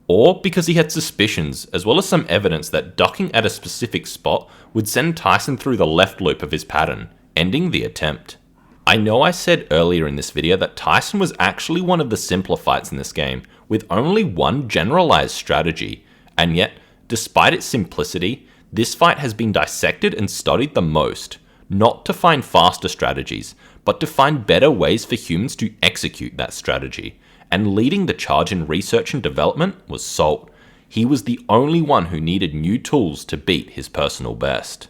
or because he had suspicions, as well as some evidence that ducking at a specific spot would send Tyson through the left loop of his pattern, ending the attempt. I know I said earlier in this video that Tyson was actually one of the simpler fights in this game, with only one generalized strategy, and yet, despite its simplicity, this fight has been dissected and studied the most, not to find faster strategies, but to find better ways for humans to execute that strategy. And leading the charge in research and development was Salt. He was the only one who needed new tools to beat his personal best.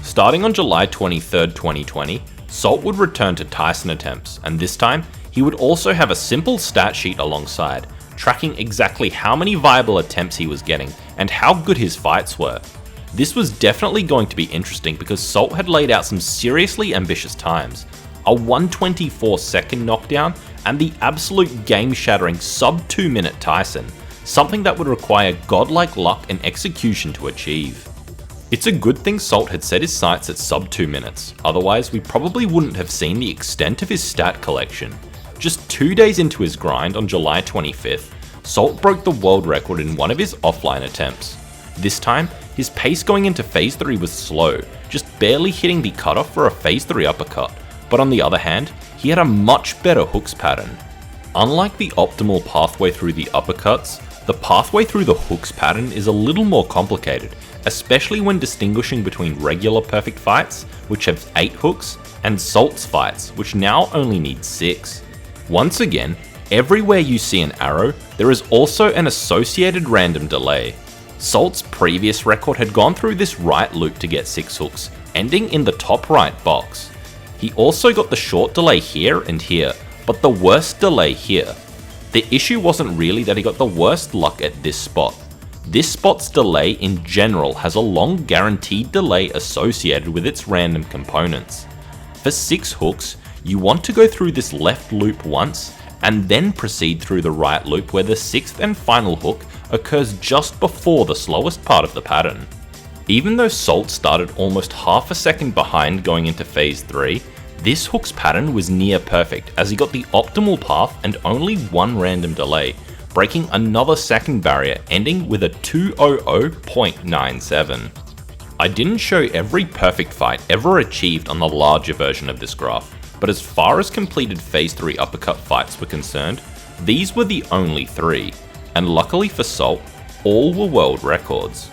Starting on July 23rd, 2020, Salt would return to Tyson attempts, and this time, he would also have a simple stat sheet alongside, tracking exactly how many viable attempts he was getting and how good his fights were. This was definitely going to be interesting because Salt had laid out some seriously ambitious times, a 124-second knockdown and the absolute game-shattering sub-2 minute Tyson, something that would require godlike luck and execution to achieve. It's a good thing Salt had set his sights at sub 2 minutes, otherwise we probably wouldn't have seen the extent of his stat collection. Just 2 days into his grind on July 25th, Salt broke the world record in one of his offline attempts. This time, his pace going into phase 3 was slow, just barely hitting the cutoff for a phase 3 uppercut, but on the other hand, he had a much better hooks pattern. Unlike the optimal pathway through the uppercuts, the pathway through the hooks pattern is a little more complicated, especially when distinguishing between regular perfect fights, which have 8 hooks, and Salt's fights, which now only need 6. Once again, everywhere you see an arrow, there is also an associated random delay. Salt's previous record had gone through this right loop to get 6 hooks, ending in the top right box. He also got the short delay here and here, but the worst delay here. The issue wasn't really that he got the worst luck at this spot. This spot's delay in general has a long guaranteed delay associated with its random components. For 6 hooks, you want to go through this left loop once, and then proceed through the right loop where the 6th and final hook occurs just before the slowest part of the pattern. Even though Salt started almost half a second behind going into phase 3, this hook's pattern was near perfect as he got the optimal path and only one random delay, breaking another second barrier ending with a 200.97. I didn't show every perfect fight ever achieved on the larger version of this graph, but as far as completed phase 3 uppercut fights were concerned, these were the only 3, and luckily for Salt, all were world records.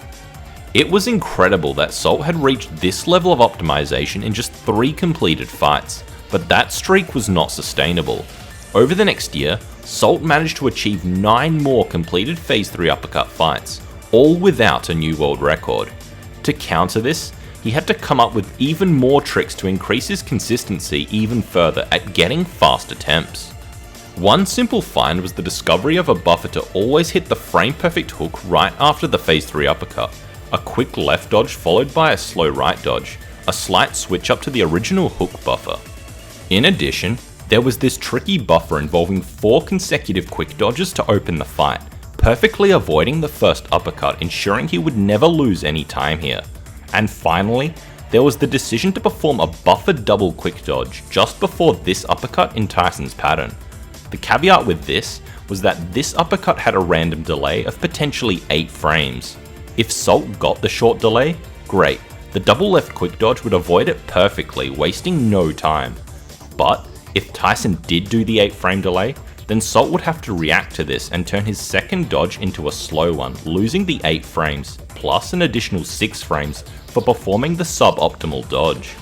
It was incredible that Salt had reached this level of optimization in just 3 completed fights, but that streak was not sustainable. Over the next year, Salt managed to achieve 9 more completed phase 3 uppercut fights, all without a new world record. To counter this, he had to come up with even more tricks to increase his consistency even further at getting fast attempts. One simple find was the discovery of a buffer to always hit the frame perfect hook right after the phase 3 uppercut, a quick left dodge followed by a slow right dodge, a slight switch up to the original hook buffer. In addition, there was this tricky buffer involving 4 consecutive quick dodges to open the fight, perfectly avoiding the first uppercut, ensuring he would never lose any time here. And finally, there was the decision to perform a buffered double quick dodge just before this uppercut in Tyson's pattern. The caveat with this was that this uppercut had a random delay of potentially 8 frames. If Salt got the short delay, great, the double left quick dodge would avoid it perfectly, wasting no time. But if Tyson did do the 8 frame delay, then Salt would have to react to this and turn his second dodge into a slow one, losing the 8 frames, plus an additional 6 frames for performing the suboptimal dodge.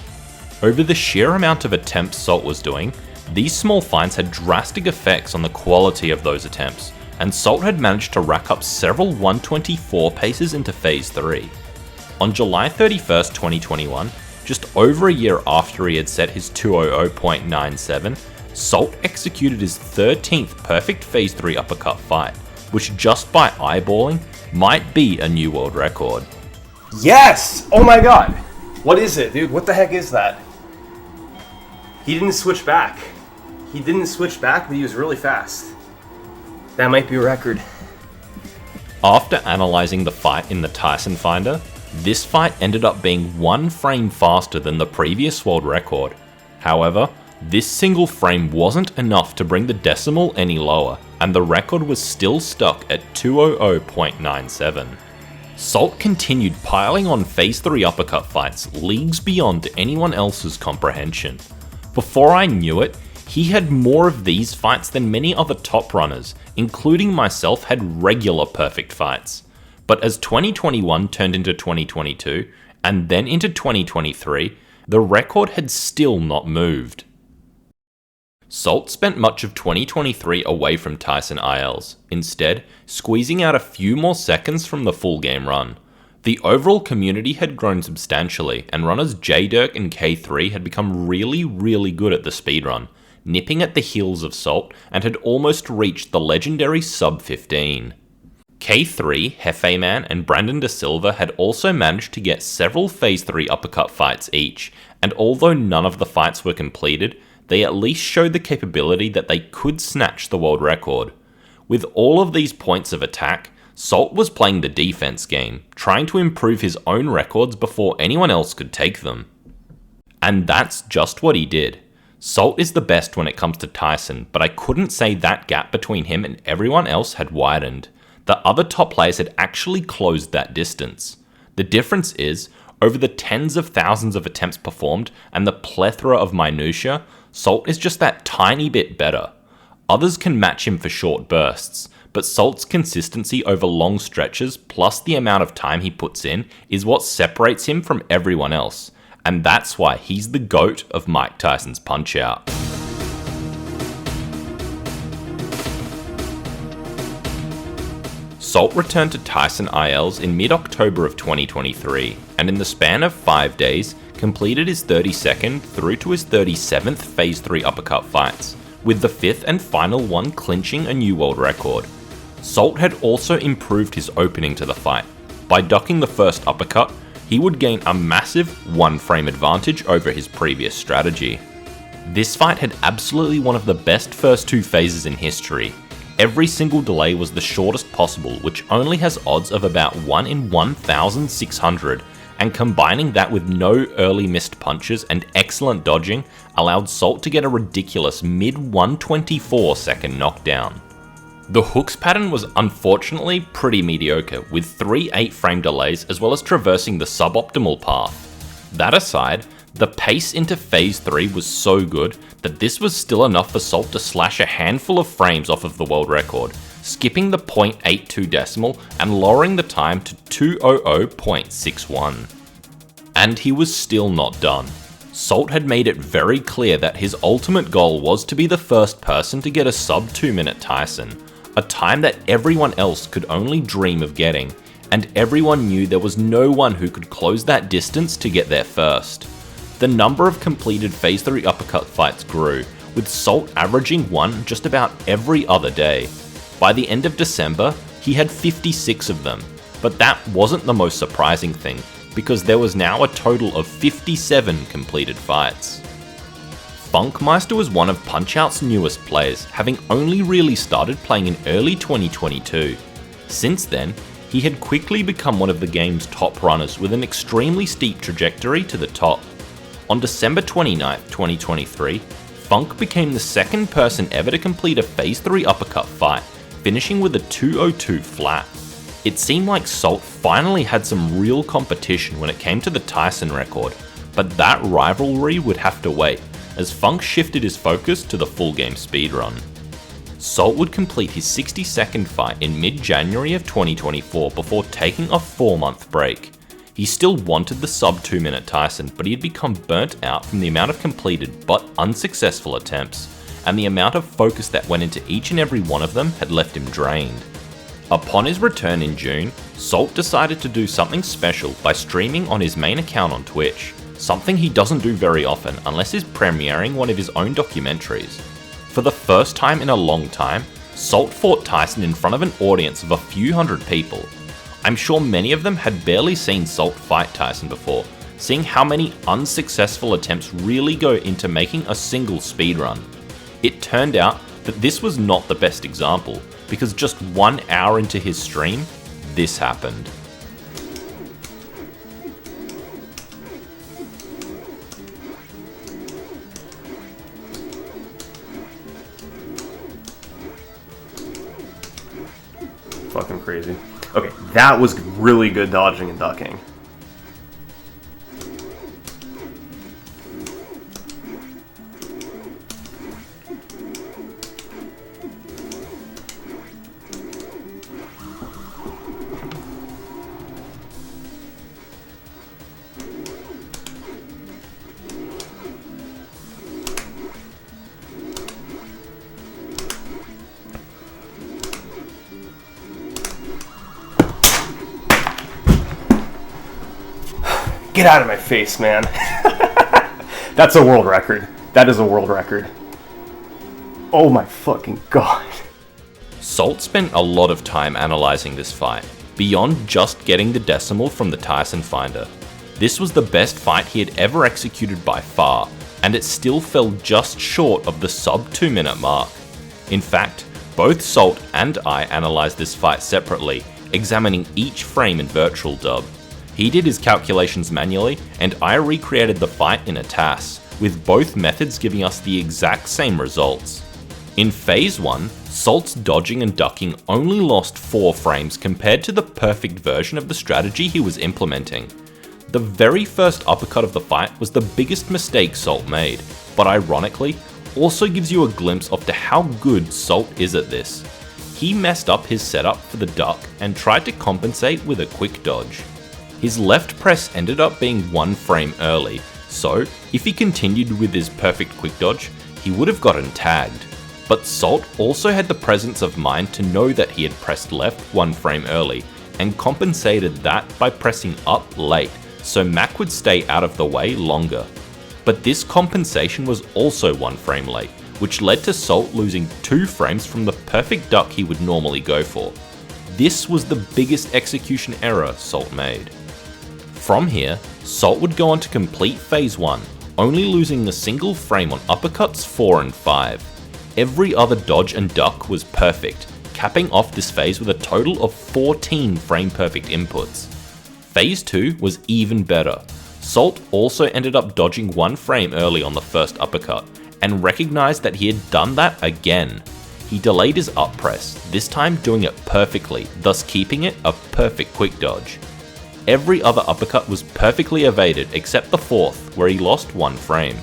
Over the sheer amount of attempts Salt was doing, these small finds had drastic effects on the quality of those attempts, and Salt had managed to rack up several 124 paces into phase 3. On July 31st, 2021, just over a year after he had set his 200.97, Salt executed his 13th perfect phase 3 uppercut fight, which just by eyeballing might be a new world record. Yes! Oh my god! What is it, dude? What the heck is that? He didn't switch back. He didn't switch back, but he was really fast. That might be a record. After analyzing the fight in the Tyson Finder, this fight ended up being 1 frame faster than the previous world record. However, This single frame wasn't enough to bring the decimal any lower, and the record was still stuck at 200.97. Salt continued piling on Phase 3 uppercut fights leagues beyond anyone else's comprehension. Before I knew it, he had more of these fights than many other top runners, including myself, had regular perfect fights. But as 2021 turned into 2022, and then into 2023, the record had still not moved. Salt spent much of 2023 away from Tyson ILs, instead squeezing out a few more seconds from the full game run. The overall community had grown substantially, and runners J-Dirk and K3 had become really good at the speedrun, nipping at the heels of Salt, and had almost reached the legendary sub 15. K3, Hefeman, and Brandon De Silva had also managed to get several Phase 3 uppercut fights each, and although none of the fights were completed, they at least showed the capability that they could snatch the world record. With all of these points of attack, Salt was playing the defense game, trying to improve his own records before anyone else could take them. And that's just what he did. Salt is the best when it comes to Tyson, but I couldn't say that gap between him and everyone else had widened. The other top players had actually closed that distance. The difference is, over the tens of thousands of attempts performed and the plethora of minutiae, Salt is just that tiny bit better. Others can match him for short bursts, but Salt's consistency over long stretches plus the amount of time he puts in is what separates him from everyone else, and that's why he's the GOAT of Mike Tyson's Punch-Out. Salt returned to Tyson ILs in mid-October of 2023, and in the span of 5 days, completed his 32nd through to his 37th Phase 3 uppercut fights, with the 5th and final one clinching a new world record. Salt had also improved his opening to the fight. By ducking the first uppercut, he would gain a massive 1-frame advantage over his previous strategy. This fight had absolutely one of the best first 2 phases in history. Every single delay was the shortest possible, which only has odds of about 1 in 1,600, and combining that with no early missed punches and excellent dodging allowed Salt to get a ridiculous mid-124 second knockdown. The hooks pattern was unfortunately pretty mediocre, with 3 8-frame delays as well as traversing the suboptimal path. That aside, the pace into Phase 3 was so good that this was still enough for Salt to slash a handful of frames off of the world record, skipping the 0.82 decimal and lowering the time to 200.61. And he was still not done. Salt had made it very clear that his ultimate goal was to be the first person to get a sub 2-minute Tyson, a time that everyone else could only dream of getting, and everyone knew there was no one who could close that distance to get there first. The number of completed Phase 3 uppercut fights grew, with Salt averaging one just about every other day. By the end of December, he had 56 of them, but that wasn't the most surprising thing, because there was now a total of 57 completed fights. Funkmeister was one of Punch-Out's newest players, having only really started playing in early 2022. Since then, he had quickly become one of the game's top runners with an extremely steep trajectory to the top. On December 29, 2023, Funk became the second person ever to complete a Phase 3 uppercut fight, finishing with a 202 flat. It seemed like Salt finally had some real competition when it came to the Tyson record, but that rivalry would have to wait, as Funk shifted his focus to the full game speedrun. Salt would complete his 62nd fight in mid-January of 2024 before taking a 4-month break. He still wanted the sub 2-minute Tyson, but he had become burnt out from the amount of completed but unsuccessful attempts, and the amount of focus that went into each and every one of them had left him drained. Upon his return in June, Salt decided to do something special by streaming on his main account on Twitch, something he doesn't do very often unless he's premiering one of his own documentaries. For the first time in a long time, Salt fought Tyson in front of an audience of a few hundred people. I'm sure many of them had barely seen Salt fight Tyson before, seeing how many unsuccessful attempts really go into making a single speedrun. It turned out that this was not the best example, because just 1 hour into his stream, this happened. Fucking crazy. Okay, that was really good dodging and ducking. Get out of my face, man. That's a world record. That is a world record. Oh my fucking god. Salt spent a lot of time analysing this fight, beyond just getting the decimal from the Tyson finder. This was the best fight he had ever executed by far, and it still fell just short of the sub 2 minute mark. In fact, both Salt and I analysed this fight separately, examining each frame in Virtual Dub. He did his calculations manually, and I recreated the fight in a TAS, with both methods giving us the exact same results. In Phase 1, Salt's dodging and ducking only lost 4 frames compared to the perfect version of the strategy he was implementing. The very first uppercut of the fight was the biggest mistake Salt made, but ironically, also gives you a glimpse of to how good Salt is at this. He messed up his setup for the duck and tried to compensate with a quick dodge. His left press ended up being 1 frame early, so if he continued with his perfect quick dodge, he would have gotten tagged. But Salt also had the presence of mind to know that he had pressed left 1 frame early, and compensated that by pressing up late, so Mac would stay out of the way longer. But this compensation was also 1 frame late, which led to Salt losing 2 frames from the perfect duck he would normally go for. This was the biggest execution error Salt made. From here, Salt would go on to complete Phase 1, only losing a single frame on uppercuts 4 and 5. Every other dodge and duck was perfect, capping off this phase with a total of 14 frame perfect inputs. Phase 2 was even better. Salt also ended up dodging 1 frame early on the first uppercut, and recognized that he had done that again. He delayed his up press, this time doing it perfectly, thus keeping it a perfect quick dodge. Every other uppercut was perfectly evaded except the 4th, where he lost 1 frame.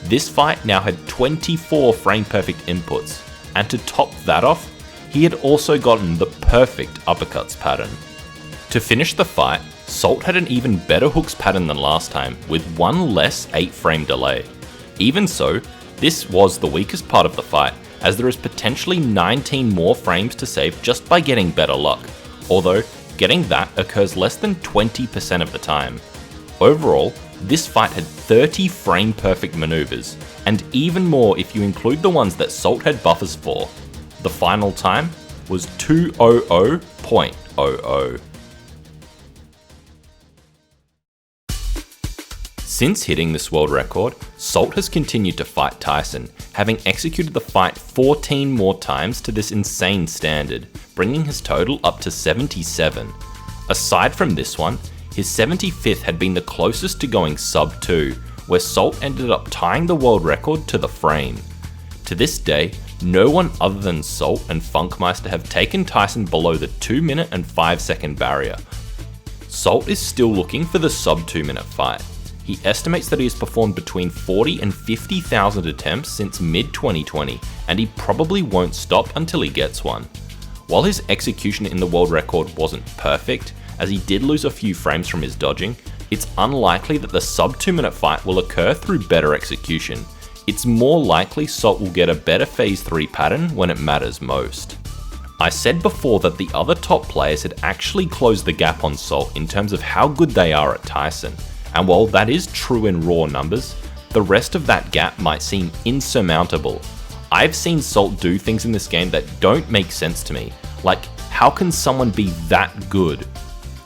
This fight now had 24 frame perfect inputs, and to top that off, he had also gotten the perfect uppercuts pattern. To finish the fight, Salt had an even better hooks pattern than last time, with 1 less 8 frame delay. Even so, this was the weakest part of the fight, as there is potentially 19 more frames to save just by getting better luck, although getting that occurs less than 20% of the time. Overall, this fight had 30 frame perfect maneuvers, and even more if you include the ones that Salt had buffers for. The final time was 2:00.00. Since hitting this world record, Salt has continued to fight Tyson, having executed the fight 14 more times to this insane standard, bringing his total up to 77. Aside from this one, his 75th had been the closest to going sub 2, where Salt ended up tying the world record to the frame. To this day, no one other than Salt and Funkmeister have taken Tyson below the 2 minute and 5 second barrier. Salt is still looking for the sub 2 minute fight. He estimates that he has performed between 40 and 50,000 attempts since mid-2020, and he probably won't stop until he gets one. While his execution in the world record wasn't perfect, as he did lose a few frames from his dodging, it's unlikely that the sub 2 minute fight will occur through better execution. It's more likely Salt will get a better Phase 3 pattern when it matters most. I said before that the other top players had actually closed the gap on Salt in terms of how good they are at Tyson. And while that is true in raw numbers, the rest of that gap might seem insurmountable. I've seen Salt do things in this game that don't make sense to me, like how can someone be that good?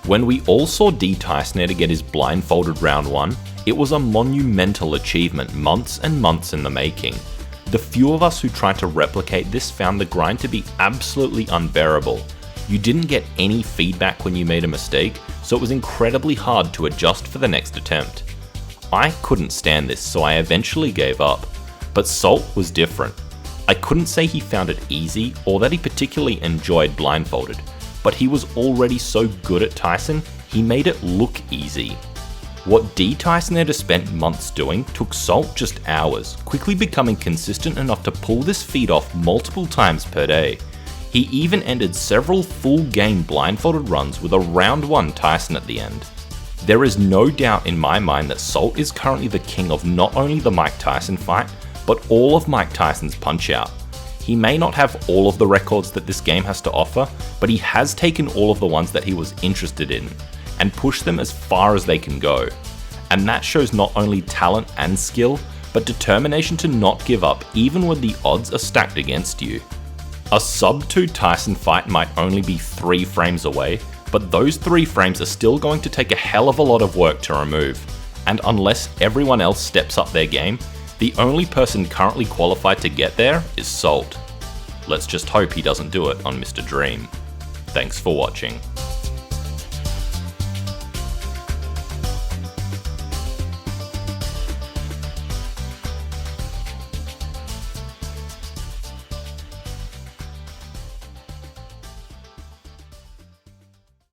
When we all saw Dysonator get his blindfolded round 1, it was a monumental achievement months and months in the making. The few of us who tried to replicate this found the grind to be absolutely unbearable. You didn't get any feedback when you made a mistake, so it was incredibly hard to adjust for the next attempt. I couldn't stand this, so I eventually gave up. But Salt was different. I couldn't say he found it easy or that he particularly enjoyed blindfolded, but he was already so good at Tyson, he made it look easy. What Dysonator spent months doing took Salt just hours, quickly becoming consistent enough to pull this feat off multiple times per day. He even ended several full game blindfolded runs with a round 1 Tyson at the end. There is no doubt in my mind that Salt is currently the king of not only the Mike Tyson fight, but all of Mike Tyson's Punch-Out. He may not have all of the records that this game has to offer, but he has taken all of the ones that he was interested in, and pushed them as far as they can go. And that shows not only talent and skill, but determination to not give up even when the odds are stacked against you. A sub 2 Tyson fight might only be 3 frames away, but those 3 frames are still going to take a hell of a lot of work to remove. And unless everyone else steps up their game, the only person currently qualified to get there is Salt. Let's just hope he doesn't do it on Mr. Dream. Thanks for watching.